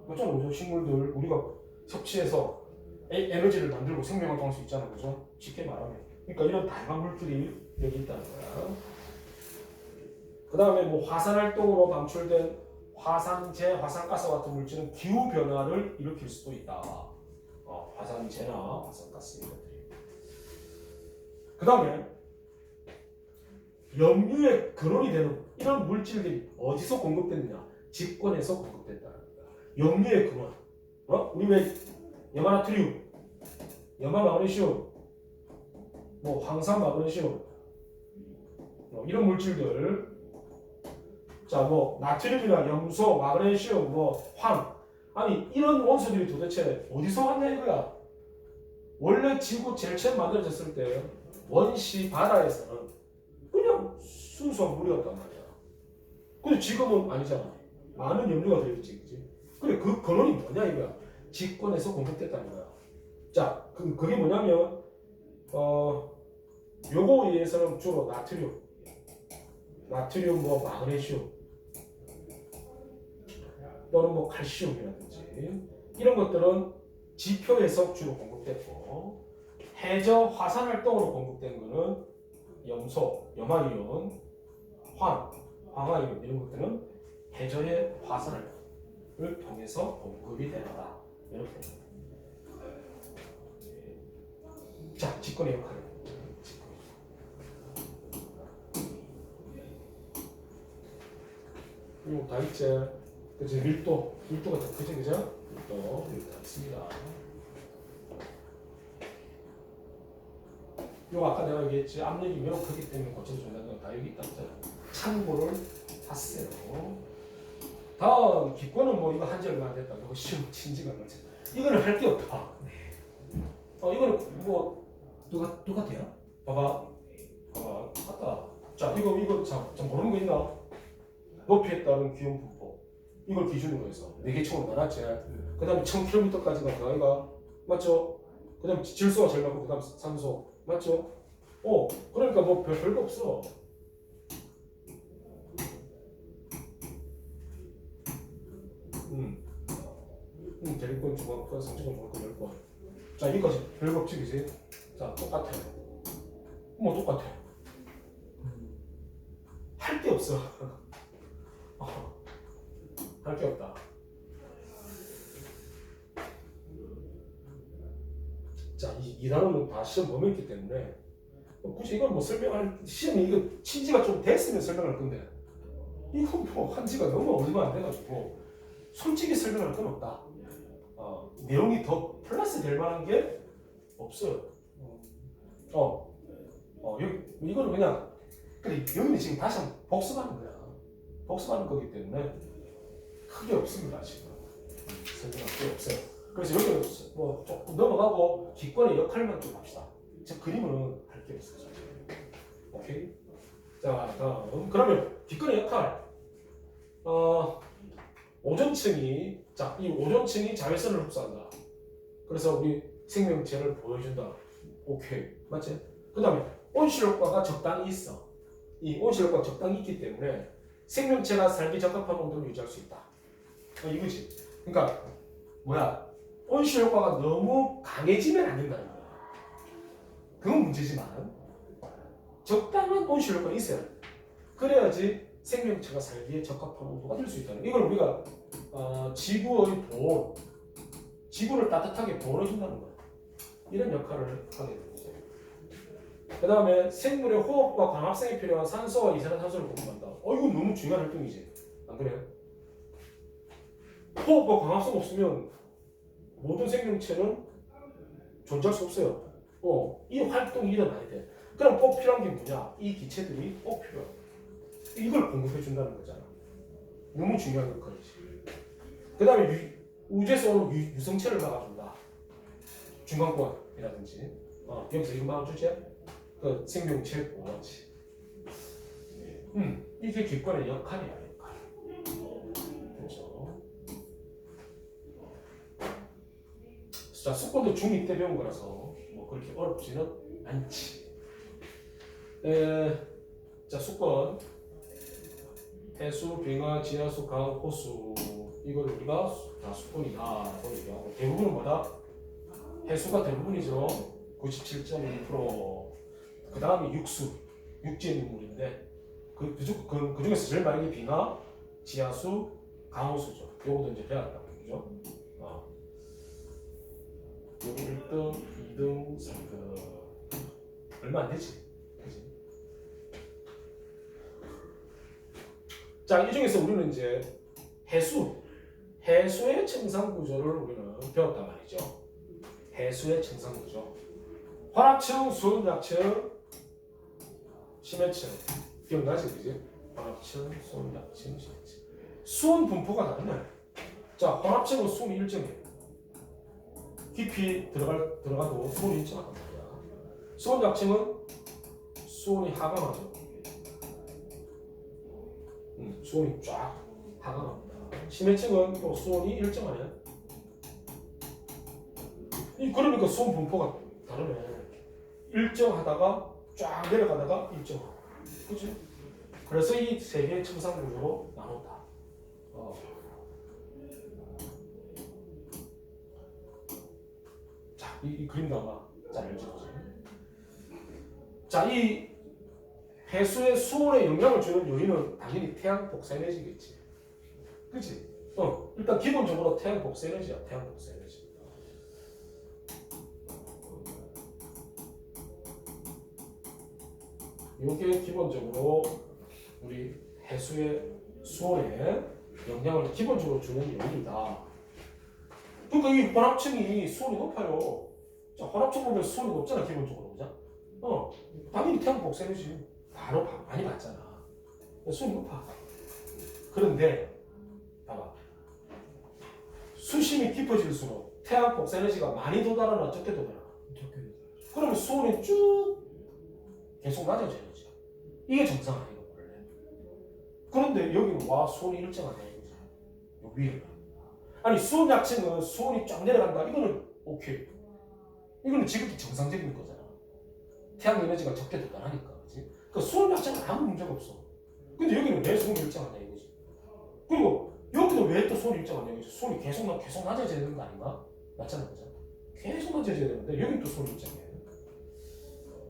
그죠? 식물들 우리가 섭취해서 에너지를 만들고 생명을 통할 수 있잖아, 그죠? 쉽게 말하면. 그러니까 이런 다양한 물질이 여기 있다는 거야. 그 다음에 뭐 화산 활동으로 방출된 화산재, 화산가스 같은 물질은 기후 변화를 일으킬 수도 있다. 화산재나 화산가스 이런 것들이. 그 다음에 염류의 근원이 되는 이런 물질들이 어디서 공급됐느냐? 직권에서 공급됐다는 거야. 염류의 근원. 우리 왜 염화나트륨, 염화마그네슘, 뭐 황산 마그네슘, 이런 물질들. 자, 뭐 나트륨이나 염소, 마그네슘, 뭐 황. 아니 이런 원소들이 도대체 어디서 왔냐 이거야. 원래 지구 제일 처음 만들어졌을 때 원시 바다에서는 그냥 순수한 물이었단 말이야. 근데 지금은 아니잖아. 많은 염료가 들어있지, 그지? 그래, 그 근원이 뭐냐 이거야. 직권에서 공급됐다는 거야. 자, 그게 뭐냐면 요거에 의해서는 주로 나트륨, 뭐 마그네슘 또는 뭐 칼슘이라든지 이런 것들은 지표에서 주로 공급됐고, 해저 화산 활동으로 공급된 거는 염소, 염화이온, 황화이온 이런 것들은 해저의 화산을 통해서 공급이 된다. 이렇게. 자, 직권의 역할. 그리고 다 있지. 그치, 밀도가 더 크지, 그죠? 밀도 여기 다 있습니다. 요 아까 내가 얘기했지, 압력이 매우 크기 때문에 고쳐준다는 건 다 여기 있다, 그죠? 참고를 하세요. 다음 기권은 뭐 이거 한지 얼마 안 됐다. 이거 시험 친지가 얼마 안 됐다. 이거는 할 게 없다. 이거는 뭐 똑같아요? 봐봐, 맞다. 자, 이거 참 모르는 거 있나? 높이에 따른 기온 분포. 이걸 기준으로 해서 4개 층으로 나눴지. 그 다음에 1000km까지가 가이가 맞죠? 그 다음에 질소가 제일 많고 그 다음 산소 맞죠? 그러니까 뭐 별거 없어. 대립권, 중앙권, 상층권, 중앙권 10권. 자, 여기까지 별거 없지, 그지? 자, 똑같아. 뭐 똑같아. 할 게 없어. 할 게 없다. 자, 이 단어는 다 시험 범위 있기 때문에 굳이 이걸 뭐 설명할 시험이 이거 친지가 좀 됐으면 설명할 건데 이거 뭐 한지가 너무 얼마 안 돼가지고 솔직히 설명할 건 없다. 내용이 더 플러스 될 만한 게 없어요. 이거는 그냥 그래, 여기는 지금 다시 한번 복습하는 거야. 복습하는 거기 때문에 크게 없습니다 지금. 설명할 게 없어요. 그래서 여기는 뭐 조금 넘어가고 기권의 역할만 좀 합시다. 즉 그림은 할 게 없어요. 오케이. 자, 다음 그러면 기권의 역할. 오존층이 이 오존층이 자외선을 흡수한다. 그래서 우리 생명체를 보여준다. 오케이, 맞지? 그 다음에 온실 효과가 적당히 있어. 이 온실 효과가 적당히 있기 때문에 생명체가 살기 적합한 온도를 유지할 수 있다. 이거지. 그러니까 온실 효과가 너무 강해지면 안 된다는 거야. 그건 문제지만 적당한 온실 효과가 있어야 돼. 그래야지 생명체가 살기에 적합한 온도가 될 수 있다는 거야. 이걸 우리가 지구의 보온, 지구를 따뜻하게 보호해준다는 거야. 이런 역할을 하게 되는 거죠. 그 다음에 생물의 호흡과 광합성이 필요한 산소와 이산화탄소를 공급한다. 이건 너무 중요한 활동이지. 안 그래요? 호흡과 광합성 없으면 모든 생명체는 존재할 수 없어요. 이 활동이 일어나야 돼. 그럼 꼭 필요한 게 뭐냐? 이 기체들이 꼭 필요해. 이걸 공급해준다는 거잖아. 너무 중요한 역할이지. 그 다음에 우주에서 오는 유성체를 막아준다. 중간권이라든지. 여기서 이거 막아주지? 그 생명체 보호하지. 이게 기권의 역할이야, 역할. 그렇죠. 자, 수권도 중2 때 배운 거라서 뭐 그렇게 어렵지는 않지. 자, 수권. 해수, 빙하, 지하수, 강, 호수 이걸 우리가 다 수분이다라고 얘기하고 대부분은 뭐다? 해수가 대부분이죠. 97.1%. 그 다음이 육수, 육지의 민물인데 그 중에서 제일 많은 게 빙하, 지하수, 강호수죠. 요것도 이제 배웠다 그죠? 요거 1등, 2등, 3등 얼마 안 되지? 그지? 자, 이 중에서 우리는 이제 해수의 청산 구조를 우리는 배웠단 말이죠. 해수의 청산 구조. 환합층, 수온약층, 심해층. 기억나지, 그지? 환합층, 수온약층, 심해층. 수온 분포가 다르네. 자, 환합층은 수온이 일정해. 깊이 들어가도 수온이 일정하단 말이야. 수온약층은 수온이 하강하죠. 수온이 쫙 하강합니다. 심해층은 또 수온이 일정하네. 그러니까 수온 분포가 다르네. 일정하다가 쫙 내려가다가 일정하고, 그렇지? 그래서 이 세 개의 청산 구조로 나눴다. 자, 이 그림도 아마 잘 알죠, 그렇지? 자, 이 해수의 수온에 영향을 주는 요인은 당연히 태양 복사 에너지겠지, 그렇지? 일단 기본적으로 태양 복사 에너지야, 태양 복사 에너지. 이게 기본적으로 우리 해수의 수온에 영향을 기본적으로 주는 요인이다. 그러니까 이 혼합층이 수온이 높아요. 자, 혼합층 보면 수온이 높잖아, 기본적으로. 그죠? 당연히 태양 복사에너지 바로 많이 받잖아. 수온이 높아. 그런데 봐봐, 수심이 깊어질수록 태양 복사에너지가 많이 도달하나 적게 도달하나? 그러면 수온이 쭉 계속 낮아져야지. 이게 정상 아니고 원래. 그런데 여기는 와 수온이 일정하네 이거지. 요 위에. 아니 수온 약층은 수온이 쫙 내려간다. 이거는 오케이. 이거는 지극히 정상적인 거잖아. 태양 에너지가 적게 도달하니까, 그렇지? 그 수온 약층은 아무 문제가 없어. 근데 여기는 왜 수온이 일정하냐 이거지. 그리고 여기도 왜 또 수온이 일정하냐 이거지. 수온이 계속 낮아져야 되는 거 아닌가? 맞잖아, 그죠? 계속 낮아져야 되는데 여기 또 수온이 일정해.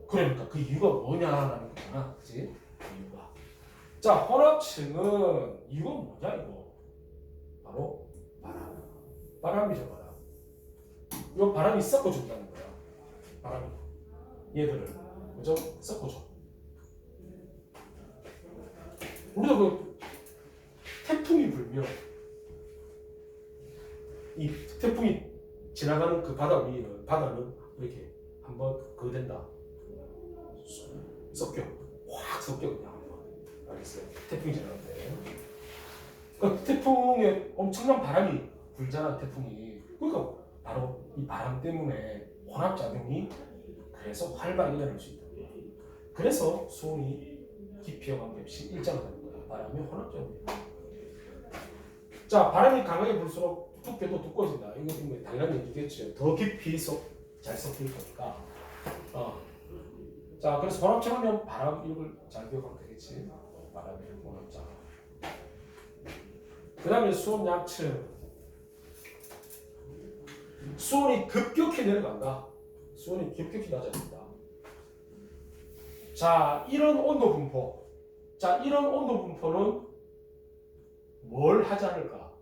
그러니까 그 이유가 뭐냐라는 거잖아, 그렇지? 이유가. 자, 혼합층은 이유가 뭐냐 이거? 바로 바람이죠, 바람. 이 바람이 섞어준다는 거야. 바람이 얘들을 그죠? 섞어줘. 우리도 그 태풍이 불면 이 태풍이 지나가는 그 바다 위에는 바다는 이렇게 한번 그거 된다. 섞여. 확 섞여 그냥 한번. 알겠어요? 태풍이 지나는데. 그러니까 태풍에 엄청난 바람이 불잖아, 태풍이. 그러니까 바로 이 바람 때문에 혼합작용이 그래서 활발하게 일어날 수 있다. 그래서 수온이 깊이와 관계없이 일정하다는 거야. 바람이 혼합작용이야. 자, 바람이 강하게 불수록 두께도 두꺼워진다. 이거 당연한 얘기겠죠. 더 깊이 잘 섞일 거니까. 자, 그래서 혼합작용하면 바람 이걸 잘 기억하면 되겠지. 바람이 혼합작용. 그 다음에 수온 약층. 수온이 급격히 내려간다. 수온이 급격히 낮아진다. 자, 이런 온도 분포. 자, 이런 온도 분포는 뭘 하지 않을까?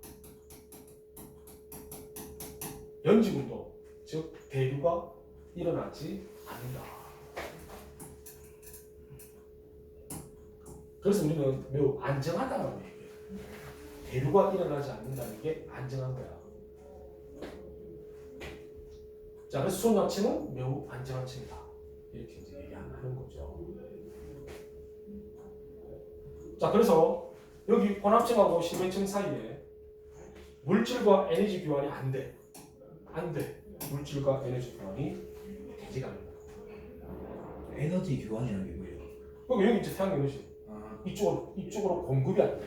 연지운동, 즉 대류가 일어나지 않는다. 그래서 우리는 매우 안정하다는 얘기예요. 대류가 일어나지 않는다는 게 안정한 거야. 자, 그래서 수온 약층은 매우 안정한 층이다. 이렇게 이제 얘기하는 거죠. 자, 그래서 여기 혼합층하고 심해층 사이에 물질과 에너지 교환이 안 돼. 물질과 에너지 교환이 되지가 않는다. 에너지 교환이라는 게 뭐예요? 그러니까 여기 이제 태양 에너지 이쪽으로 공급이 안 돼.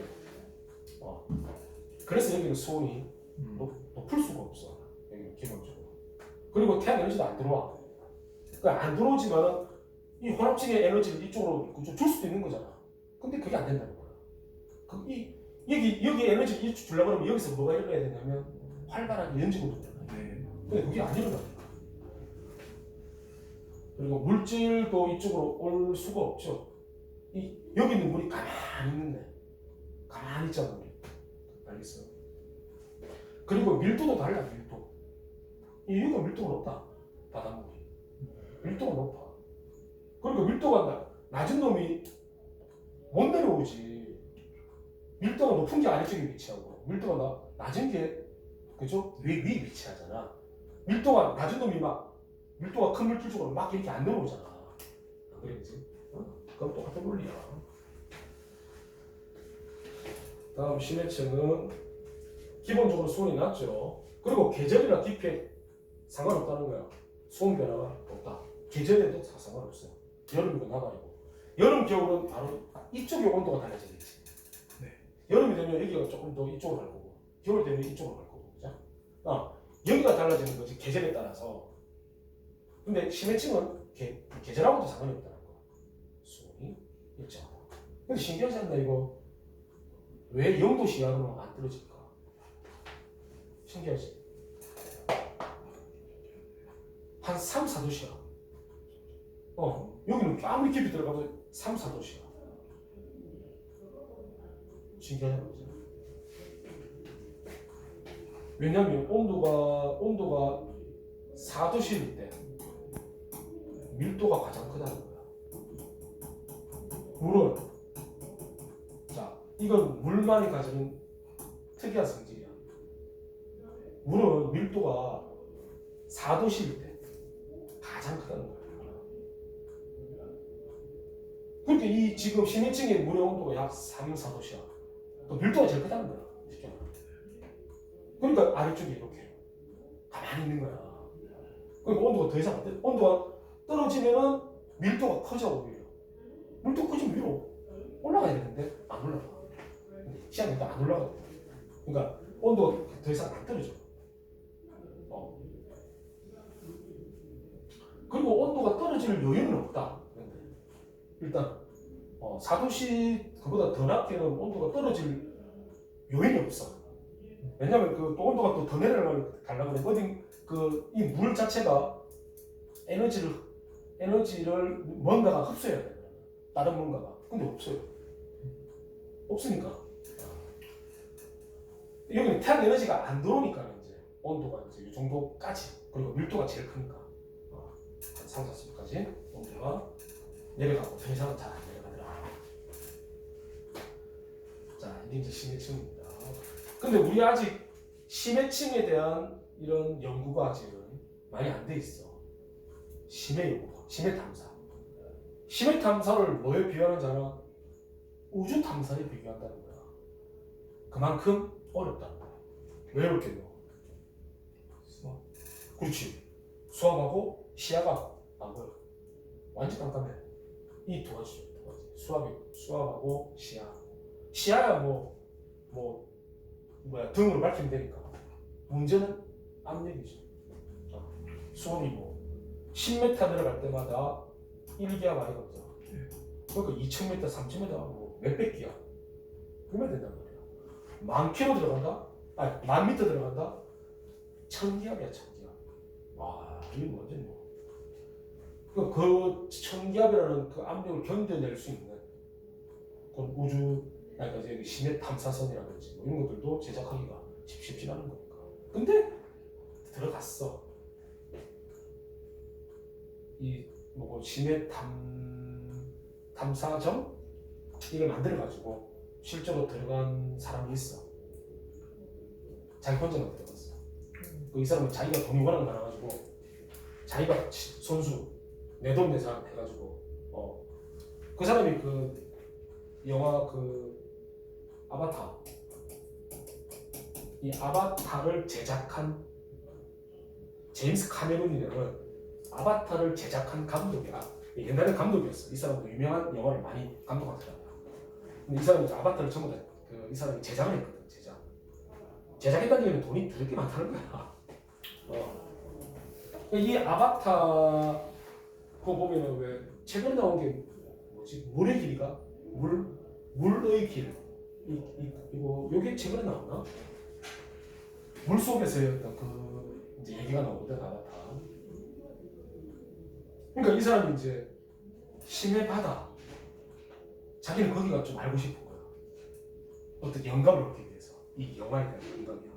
그래서 여기는 수온이 높을 수가 없어. 여기는 기본적으로. 그리고 태양 에너지도 안 들어와. 그러니까 안 들어오지만 이 혼합층의 에너지를 이쪽으로 줄 수도 있는 거잖아. 근데 그게 안 된다는 거야. 여기 에너지를 주려고 하면 여기서 뭐가 일어나야 되냐면 활발하게 연직으로 일어나요. 네. 근데 그게 안 일어납니다. 그리고 물질도 이쪽으로 올 수가 없죠. 여기 있는 물이 가만히 있는데 가만히 있잖아 우리. 알겠어요? 그리고 밀도도 달라. 밀도. 여기가 밀도가 높다. 바닷물이. 밀도가 높아. 그러니까 밀도가 낮은 놈이 못 내려오지. 밀도가 높은 게 아래쪽에 위치하고 밀도가 낮은 게 그죠? 위에 위치하잖아. 밀도가 낮은 놈이 막 밀도가 큰 물질 쪽으로 막 이렇게 안 내려오잖아. 안 그래지? 그럼 똑같은 논리야. 다음 심해층은 기본적으로 수온이 낮죠. 그리고 계절이나 깊이에 상관없다는 거야. 수온 변화가 없다. 계절에도 다 상관없어요. 여름이고 나발이고. 여름, 겨울은 바로 이쪽의 온도가 달라지겠지. 네. 여름이 되면 여기가 조금 더 이쪽으로 갈 거고, 겨울 되면 이쪽으로 갈 거고, 그죠? 여기가 달라지는 거지, 계절에 따라서. 근데 심해층은 계절하고도 상관이 없다는 거. 수온이 일정하다. 근데 신기하지 않나, 이거? 왜 0도 이하로는 안 떨어질까? 신기하지? 한 3, 4도씨야. 여기는 아무리 깊이 들어가도 3, 4도씨야. 신기하잖아, 그죠? 왜냐면 온도가 4도씨일 때 밀도가 가장 크다는 거야. 물은 이건 물만이 가지는 특이한 성질이야. 물은 밀도가 4도씨일 때 가장 크다는 거야. 그러니까 이 지금 심해층의 물의 온도가 약 3, 4도씨야. 또 밀도가 제일 크다는 거야. 그러니까 아래쪽이 이렇게 가만히 있는 거야. 그러니까 온도가 더 이상 안 돼. 온도가 떨어지면은 밀도가 커져 오히려. 밀도 커지면 위로 올라가야 되는데 안 올라가. 시간이 안 올라가. 그러니까 온도가 더 이상 안 떨어져. 그리고 온도가 떨어질 여유는 없다. 일단 4도씨 그보다 더 낮게는 온도가 떨어질 요인이 없어. 왜냐면 또 온도가 또 더 내려가려고 하면 어딘 이 물 자체가 에너지를 뭔가가 흡수해야 돼. 다른 뭔가가. 근데 없어요. 없으니까. 여기는 태양 에너지가 안 들어오니까 이제 온도가 이제 이 정도까지. 그리고 밀도가 제일 크니까 한 3, 4도까지 온도가 내려가고 더 이상은 잘 안 내려가더라. 자, 이게 이제 심해층입니다. 근데 우리 아직 심해층에 대한 이런 연구가 아직은 많이 안 돼 있어. 심해 연구, 심해 탐사. 심해 탐사를 뭐에 비유하는지 알아? 우주 탐사에 비교한다는 거야. 그만큼 어렵다는 거야. 왜 어렵겠노? 수학. 그렇지. 수학하고 시야가 안 보여. 완전 깜깜해. 이 두 가지죠. 수학하고 시야. 시야야 등으로 밝히면 되니까. 문제는 압력이죠. 수온이 10m 내려갈 때마다 1기압 아이가 없잖아. 그러니까 2000m, 3000m 몇백 기압. 그러면 된단 말이야. 1000km 들어간다? 아니, 1000m 들어간다? 1000기압이야, 1000기압. 와, 이거 완전 그 1000기압이라는 그 압력을 견뎌낼 수 있는 그런 그러니까 이제 심해 탐사선이라든지 이런 것들도 제작하기가 쉽지 않은 거니까. 근데 들어갔어. 심해 탐사점 이걸 만들어가지고 실제로 들어간 사람이 있어. 자기 혼자만 들어갔어. 이 사람은 자기가 돈이 워낙 많아가지고 자기가 선수 내돈내산 해가지고 그 사람이 영화 아바타 이 아바타를 제작한 제임스 카메론이라는 아바타를 제작한 감독이야. 옛날에 감독이었어. 이 사람도 유명한 영화를 많이 감독한 사람이야. 근데 이 사람이 아바타를 전부 다 이 사람이 제작을 했거든. 제작했다는 얘기는 돈이 되게 많다는 거야. 이 아바타 그거 보면은 왜 최근에 나온 게 뭐지? 물의 길이가 물의 길 이거 요게 최근에 나왔나? 물 속에서의 어떤 그 이제 얘기가 나오는데 나왔다. 그러니까 이 사람이 이제 심해 바다. 자기는 거기가 좀 알고 싶은 거야. 어떤 영감을 얻기 위해서 이 영화에 대한 영감이야.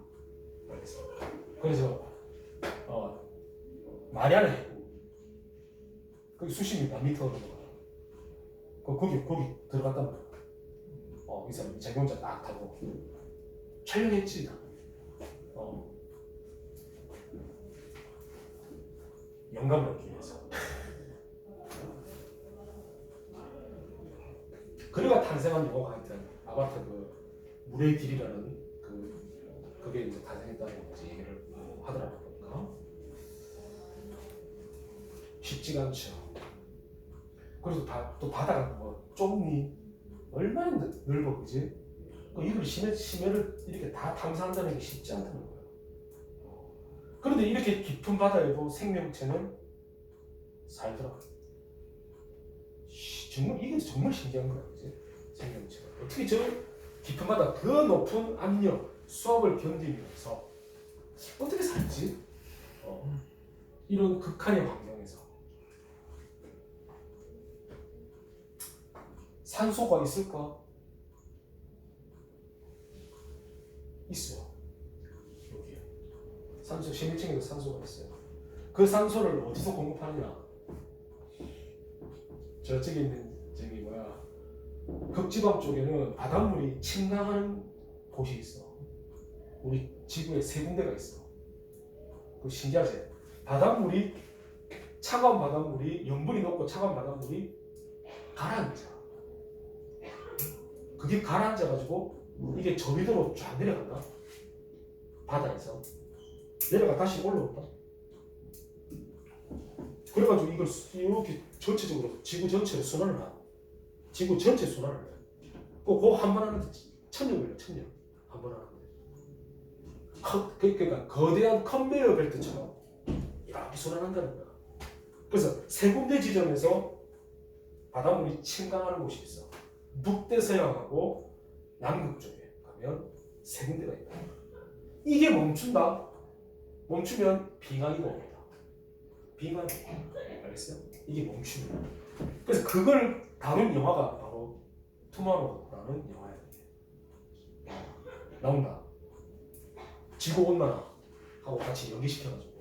그래서 마리아나 해구 거기 수심이 몇 미터 되는 거야. 거기 들어갔단 말이야. 이 사람이 자기 혼자 딱 타고 촬영했지. 영감을 얻기 위해서. 그래가 탄생한 영화가 하여튼 아바타 그 물의 길이라는 그게 이제 탄생했다는 거지 얘기를 하더라고요. 보니까 쉽지가 않죠. 그래서 또 바다가 뭐 좁니 얼마나 넓어 그지? 이들 심해를 이렇게 다 탐사한다는 게 쉽지 않다는 거예요. 그런데 이렇게 깊은 바다에도 생명체는 살더라. 정말 이게 정말 신기한 거야, 그지? 생명체가 어떻게 저 깊은 바다 그 높은 압력 수압을 견디면서 어떻게 살지? 이런 극한의 환경에서 산소가 있을까? 있어요. 여기에 산소 심해층에도 산소가 있어요. 그 산소를 어디서 공급하느냐? 저쪽에 있는 저기 뭐야 극지방 쪽에는 바닷물이 침강하는 곳이 있어. 우리 지구에 3군데가 있어. 그 신기하지? 바닷물이 차가운 바닷물이 염분이 높고 차가운 바닷물이 가라앉아. 그게 가라앉아 가지고 이게 저위도로 쫙 내려간다. 바다에서 내려가 다시 올라온다. 그래가지고 이걸 이렇게 전체적으로 지구 전체를 순환을 하. 지구 전체 순환을 해. 그거 한 번 하는데 1000년 걸려. 1000년 한 번 하는데. 그러니까 거대한 컨베이어 벨트처럼 이렇게 순환한다는 거야. 그래서 3군데 지점에서 바닷물이 침강하는 곳이 있어. 북대서양하고 남극 쪽에 가면 3군데가 있다. 이게 멈춘다. 멈추면 빙하기가 옵니다. 빙하기. 알겠어요? 이게 멈추면. 그래서 그걸 다룬 영화가 바로 투마로우라는 영화예요. 나온다. 지구온난화하고 같이 연계시켜가지고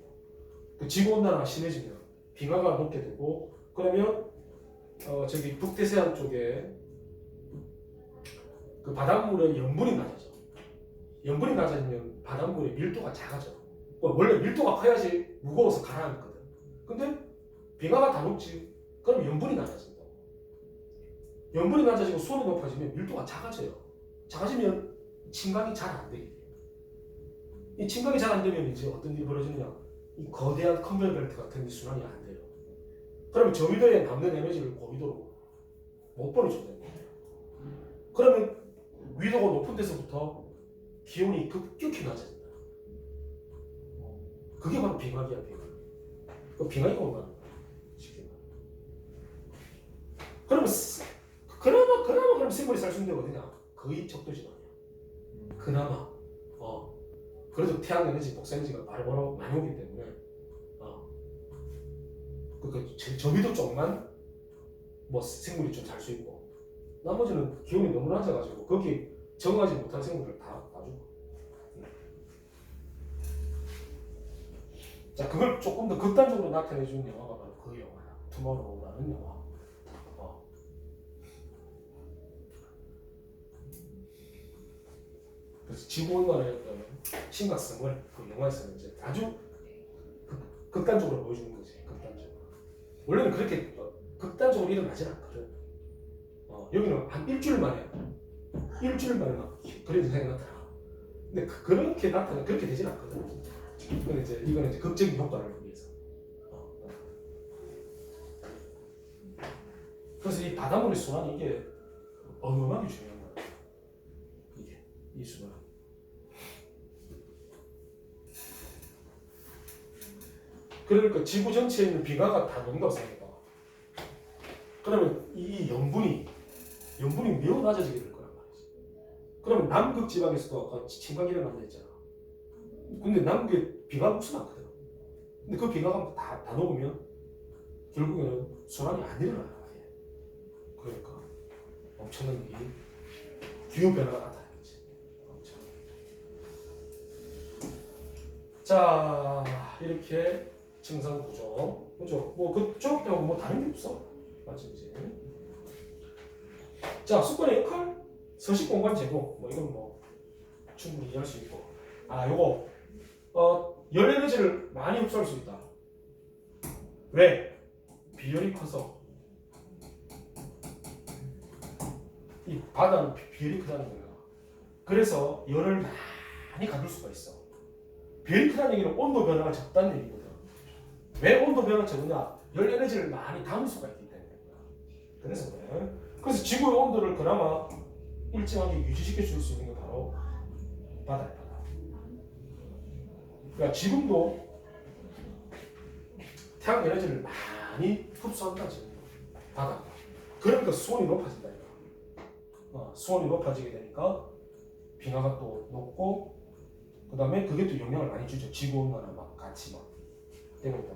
그 지구온난화가 심해지면 빙하가 녹게 되고 그러면 저기 북대서양 쪽에 그 바닷물의 염분이 낮아져. 염분이 낮아지면 바닷물의 밀도가 작아져. 원래 밀도가 커야지 무거워서 가라앉거든. 근데 빙하가 다 녹지. 그럼 염분이 낮아진다. 염분이 낮아지고 수온이 높아지면 밀도가 작아져요. 작아지면 침강이 잘 안 돼. 이 침강이 잘 안 되면 이제 어떤 일이 벌어지느냐? 이 거대한 컨베이어 벨트 같은 게 순환이 안 돼요. 그러면 저위도에 남는 에너지를 고위도로 못 보내준다는 거예요. 그러면 위도가 높은 데서부터 기온이 급격히 낮아진다. 그게 바로 빙하기야, 빙하기. 그 빙하기가 온다는 거야. 쉽게 말해. 그러면 그럼 생물이 살 수 있는 데가 어디냐? 거의 적도지방이야. 그나마. 그래도 태양 에너지, 복사 에너지가 바로바로 많이 오기 때문에 저기도 조금만 뭐 생물이 좀 살 수 있고 나머지는 기온이 너무 낮아가지고 거기 적응하지 못한 생물을 다 놔주고. 자, 그걸 조금 더 극단적으로 나타내준 영화가 바로 그 영화야. 투모로우라는 영화. 그래서 지구온난화의 어떤 심각성을 그 영화에서는 이제 아주 극단적으로 보여주는 거지. 극단적으로. 원래는 그렇게 극단적으로 일어나진 않거든. 여기는 한 일주일 만에 막 그런 현상이 나타나. 근데 그렇게 되진 않거든. 이거는 이제 극적인 효과를 위해서. 그래서 이 바닷물의 순환이 이게 어마어마하게 중요한 거야. 이 순환. 그러니까 지구 전체에 있는 빙하가 다 녹는다고 생각해봐. 그러면 이 염분이 매우 낮아지게 될 거란 말이지. 그러면 남극 지방에서도 아까 친광 일어난다 했잖아. 근데 남극에 비가 무슨 많거든. 근데 그 비가 다 녹으면 결국에는 순환이 안 일어나요. 그러니까 엄청난 이 기후 변화가 나타나겠지. 자, 이렇게 증상 구조, 그죠? 뭐 그쪽하고 뭐 다른 게 없어, 맞지 이제. 자, 수권의 역할, 서식 공간 제공, 뭐 이건 뭐 충분히 이해할 수 있고. 아, 요거 열 에너지를 많이 흡수할 수 있다. 왜? 비열이 커서. 이 바다는 비열이 크다는 거야. 그래서 열을 많이 가둘 수가 있어. 비열이 크다는 얘기는 온도 변화가 적다는 얘기거든. 왜 온도 변화가 적으냐? 열 에너지를 많이 담을 수가 있기 때문에. 그래서 그래. 그래서 지구의 온도를 그나마 일정하게 유지시켜 줄 수 있는 게 바로 바다야, 바다. 그러니까 지금도 태양 에너지를 많이 흡수한다 지금 바다가. 그러니까 수온이 높아진다 이거. 수온이 높아지게 되니까 빙하가 또 높고, 그 다음에 그게 또 영향을 많이 주죠. 지구 온난화 막 같이 막 되고 있다.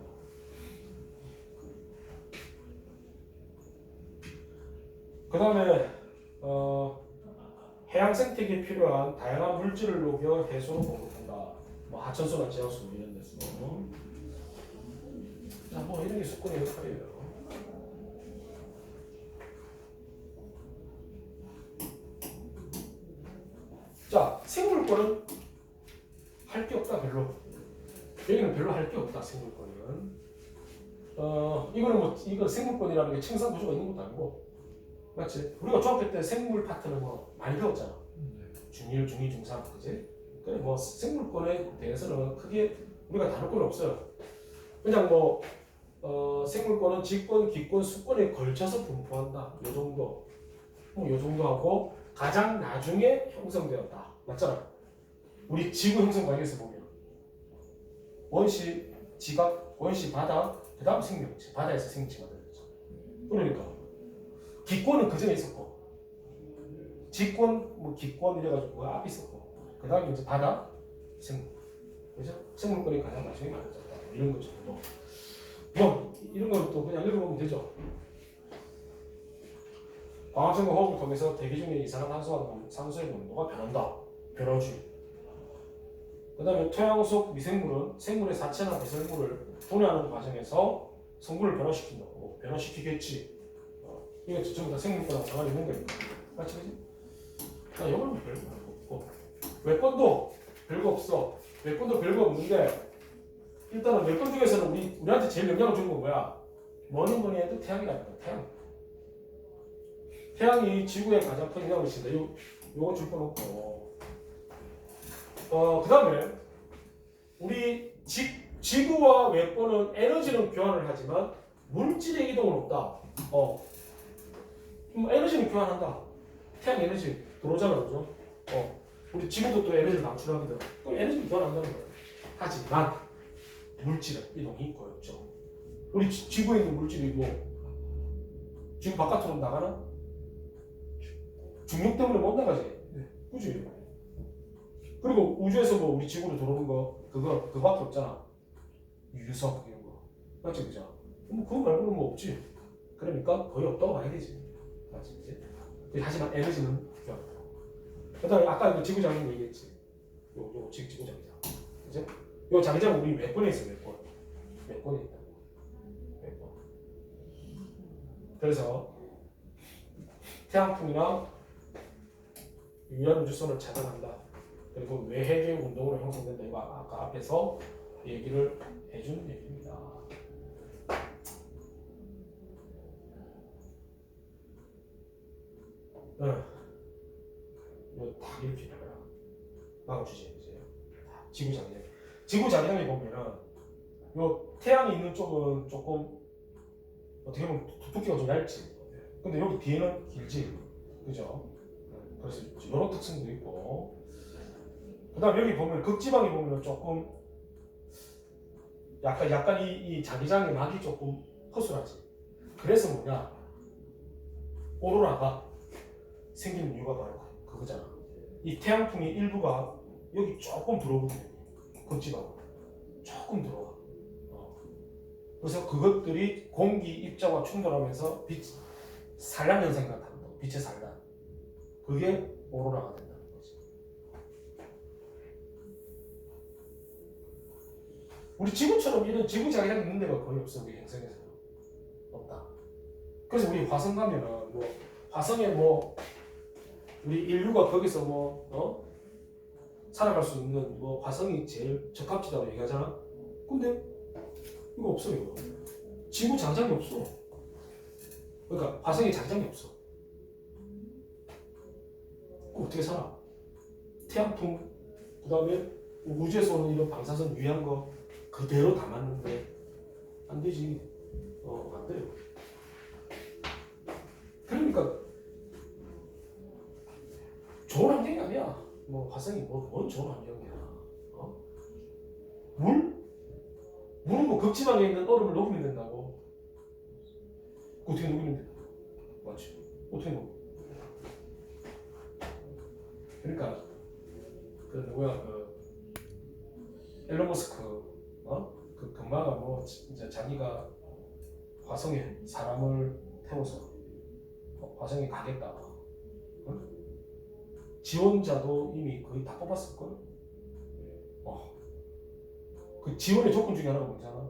그 다음에 해양 생태계에 필요한 다양한 물질을 녹여 해수로 공급한다. 뭐 하천수나 지하수 이런 데서. 자, 뭐 이런 게 수권의 역할이에요. 자, 생물권은 할 게 없다 별로. 여기는 별로 할 게 없다 생물권은. 이거는 뭐 이거 생물권이라는 게 층상 구조가 있는 것도 아니고, 맞지? 우리가 중학교 때 생물 파트는 뭐 많이 배웠잖아. 중1, 중2, 중3, 그지? 그래 뭐 생물권에 대해서는 크게 우리가 다룰 건 없어요. 그냥 뭐 생물권은 직권, 기권, 수권에 걸쳐서 분포한다. 요 정도. 뭐 요 정도 하고 가장 나중에 형성되었다. 맞잖아. 우리 지구 형성 과정에서 보면 원시 지각, 원시 바다, 그 다음 생명체. 바다에서 생명체가 되었죠. 그러니까 기권은 그 전에 있었고, 직권, 뭐 기권 이래가지고 그 앞에 있었고, 그 다음에 이제 바다, 생물, 그죠? 생물권이 가장 나중에 만들어졌다. 이런 거죠. 뭐 이런 건 또 그냥 읽어보면 되죠. 광합성과 호흡을 통해서 대기 중에 이산화탄소와 산소의 농도가 변한다. 변화주의. 그 다음에 토양 속 미생물은 생물의 사체나 배설물을 분해하는 과정에서 성분을 변화시킨다. 변화시키겠지. 이거 전부 다 생물과랑 상관이 있는 거니까. 맞지? 나 이거는 별거 없고. 외권도 별거 없어. 외권도 별거 없는데, 일단은 외권 중에서는 우리한테 제일 영향을 주는 건 뭐야? 뭐니 뭐니 해도 태양이라니까. 태양이 지구에 가장 큰 영향을 미친다. 요거 줄 거 놓고. 그 다음에 우리 지구와 외권은 에너지는 교환을 하지만 물질의 이동은 없다. 에너지는 교환한다. 태양 에너지 들어오잖아, 그죠? 우리 지구도 또 에너지를 방출하거든. 그럼 에너지를 교환한다는 거예요. 하지만 물질은 이동이 있고 없죠. 우리 지구에 있는 물질이고 지구 바깥으로 나가나? 중력 때문에 못 나가지. 그지? 그리고 우주에서 뭐 우리 지구로 들어오는 거 그거밖에 없잖아. 유성 이런 거. 맞지, 그죠? 그거 말고는 뭐 없지. 그러니까 거의 없다고 봐야 되지. 맞지, 그지? 하지만 에너지는 필요하다. 그다음에 아까 지구 장력 얘기했지. 요 지구 장력. 그죠? 요 장장 우리 외권에 있어, 외권. 외권에 있다. 외권. 그래서 태양풍이나 유연 우주선을 차단한다. 그리고 외해계 운동으로 형성된다. 이거 아까 앞에서 얘기를 해준 얘기입니다. 이거 다 이렇게 막아주지 이제. 지구 장력. 지구 장력에 보면은 요 태양이 있는 쪽은 조금 어떻게 보면 두께가 좀 얇지. 근데 여기 뒤에는 길지, 그죠? 그래서 이런 특성도 있고. 그다음 여기 보면 극지방에 보면 조금 약간 이 자기장의 막이 조금 허술하지. 그래서 뭐냐? 오로라가 생기는 이유가 바로 그거잖아. 이 태양풍의 일부가 여기 조금 들어오거든요. 극지방으로 조금 들어와. 그래서 그것들이 공기 입자와 충돌하면서 산란 현상이 나타난다. 빛의 산란. 그게 오로라가 된다는 거지. 우리 지구처럼 이런 지구 자기장 있는 데가 거의 없어. 우리 행성에서 없다. 그래서 우리 화성 가면은 뭐 화성에 뭐 우리 인류가 거기서 살아갈 수 있는 뭐 화성이 제일 적합지다고 얘기하잖아. 근데 이거 없어. 이거 지구 장장이 없어. 그러니까 화성에 장장이 없어. 어떻게 살아? 태양풍 그 다음에 우주에서 오는 이런 방사선 유해한 거 그대로 담았는데 안 되지. 안 돼요. 그러니까 좋은 환경이 아니야. 뭐 화성이 뭔 좋은 환경이야. 물은 뭐 극지방에 있는 얼음을 녹이면 된다고. 어떻게 녹이면 돼? 맞지? 어떻게 녹여? 그러니까 그 누구야 그 일론 머스크 그 금마가 뭐 이제 자기가 화성에 사람을 태워서 화성에 가겠다. 지원자도 이미 거의 다 뽑았을걸? 그 지원의 조건 중에 하나가 뭐잖아.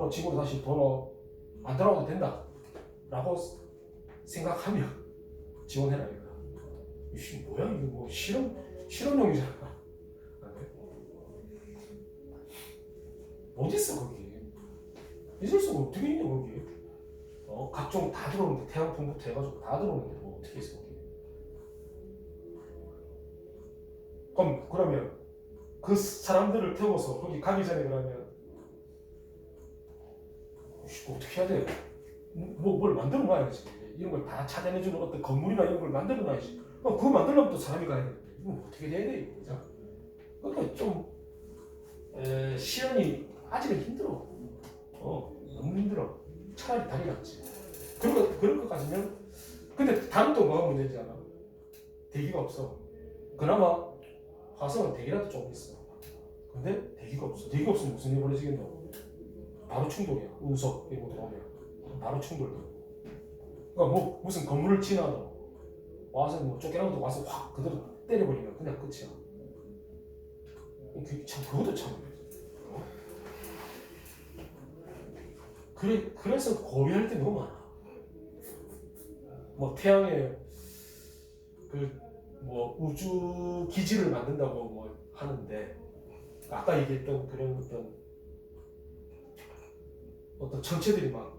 지구로 다시 안 돌아와도 된다. 라고 생각하면 지원해라 이거야. 이씨 뭐야 이거 뭐 실험용이잖아. 어딨어 거기. 있을 수가 어떻게 있냐 거기. 각종 다 들어오는데 태양풍부터 해가지고 다 들어오는데 뭐 어떻게 있어 거기. 그러면 그 사람들을 태워서 거기 가기 전에 그러면 어떻게 해야 돼? 뭘 만들어 놔야지. 이런 걸 다 차단해주는 어떤 건물이나 이런 걸 만들어 놔야지. 그거 만들려면 또 사람이 가야 되는데 이건 어떻게 돼야 돼? 이거. 그러니까 좀 실현이 아직은 힘들어. 너무 힘들어. 차라리 다리 낫지. 그럴 것 같으면 근데 다른 또 뭐가 문제지 않아? 대기가 없어. 그나마 화성은 대기라도 조금 있어. 근데 대기가 없어. 대기가 없으면 무슨 일이 벌어지겠노? 바로 충돌이야. 운석 이거 들어오면 바로 충돌돼. 그러니까 뭐 무슨 건물을 지나도 와서 뭐 쫓겨나도 와서 확 그대로 때려버리면 그냥 끝이야. 그것도 참. 그래서 고민할 게 너무 많아. 뭐 태양에 뭐 우주 기지를 만든다고 뭐 하는데 아까 얘기했던 그런 어떤 천체들이 막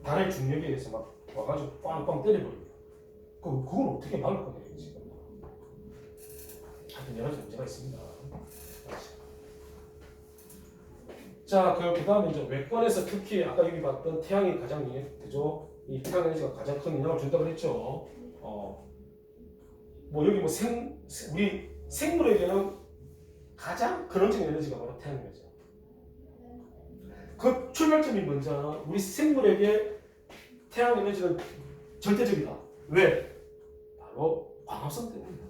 달의 중력에 의해서 막 와가지고 빵빵 때려버리면 그건 어떻게 막을 거냐 지금. 하여튼 여러 가지 문제가 있습니다. 자, 그 다음에 이제 외권에서 특히 아까 여기 봤던 태양이 가장 그죠? 이 태양 에너지가 가장 큰 영향을 준다고 했죠. 뭐 여기 뭐 우리 생물에게는 가장 근원적인 에너지가 바로 태양 에너지야. 그 출발점이 뭔지나 우리 생물에게 태양 에너지는 절대적이다. 왜? 바로 광합성 때문이다.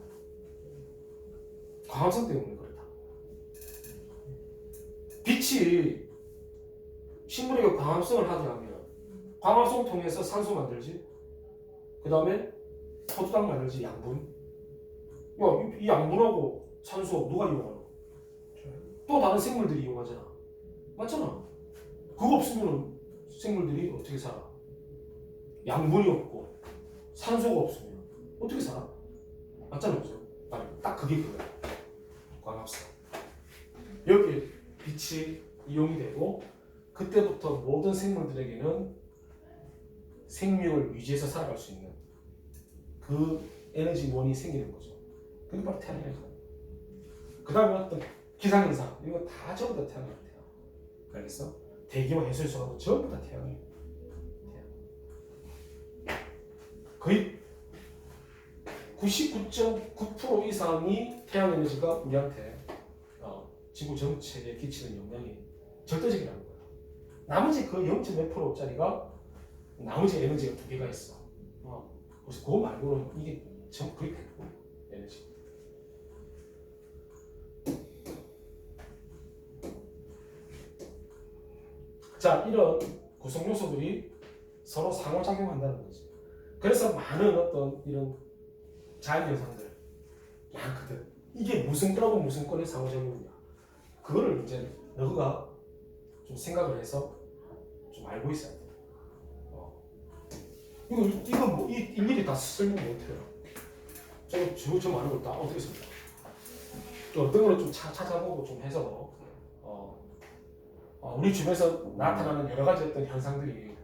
광합성 때문에 그렇다. 빛이 식물에게 광합성을 하게 하면 광합성 통해서 산소 만들지. 그 다음에 포도당 만들지. 양분. 이 양분하고 산소 누가 이용하노? 또 다른 생물들이 이용하잖아. 맞잖아. 그거 없으면 생물들이 어떻게 살아? 양분이 없고 산소가 없으면 어떻게 살아? 맞잖아, 그죠? 딱 그게 그거야. 광합성. 여기에 빛이 이용이 되고 그때부터 모든 생물들에게는 생명을 유지해서 살아갈 수 있는 그 에너지원이 생기는 거죠. 그게 바로 태양이죠. 그 다음에 어떤 기상현상 이거 다 전부 다 태양이에요. 알겠어? 대기와 해수에서도 전부 다 태양이에요. 거의 99.9% 이상이 태양 에너지가 우리한테 지구 전체에 끼치는 영향이 절대적이라는 거야. 나머지 그 0.몇 %짜리가 나머지 에너지가 두 개가 있어. 그래서 그거 말고는 이게 전부 거의 대부분 에너지. 자, 이런 구성 요소들이 서로 상호작용한다는 거지. 그래서 많은 어떤 이런 자연 현상들 많거든. 이게 무슨 건하고 무슨 건의 상호작용이냐. 그거를 이제 너가 좀 생각을 해서 좀 알고 있어야 돼. 이거 뭐 일일이 다 설명 못해요. 저 많은 걸 다 어떻게 설명? 또 어떤 걸 좀 찾아보고 좀 해서 우리 주변에서 나타나는 여러 가지 어떤 현상들이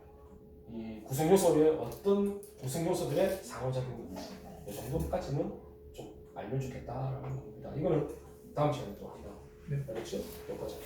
이 구성 요소의 어떤 구성 요소들의 상호작용인지 이 정도까지는 좀 알면 좋겠다라는 겁니다. 이거는 다음 시간에 또 한번 네. 알겠죠? 여기까지.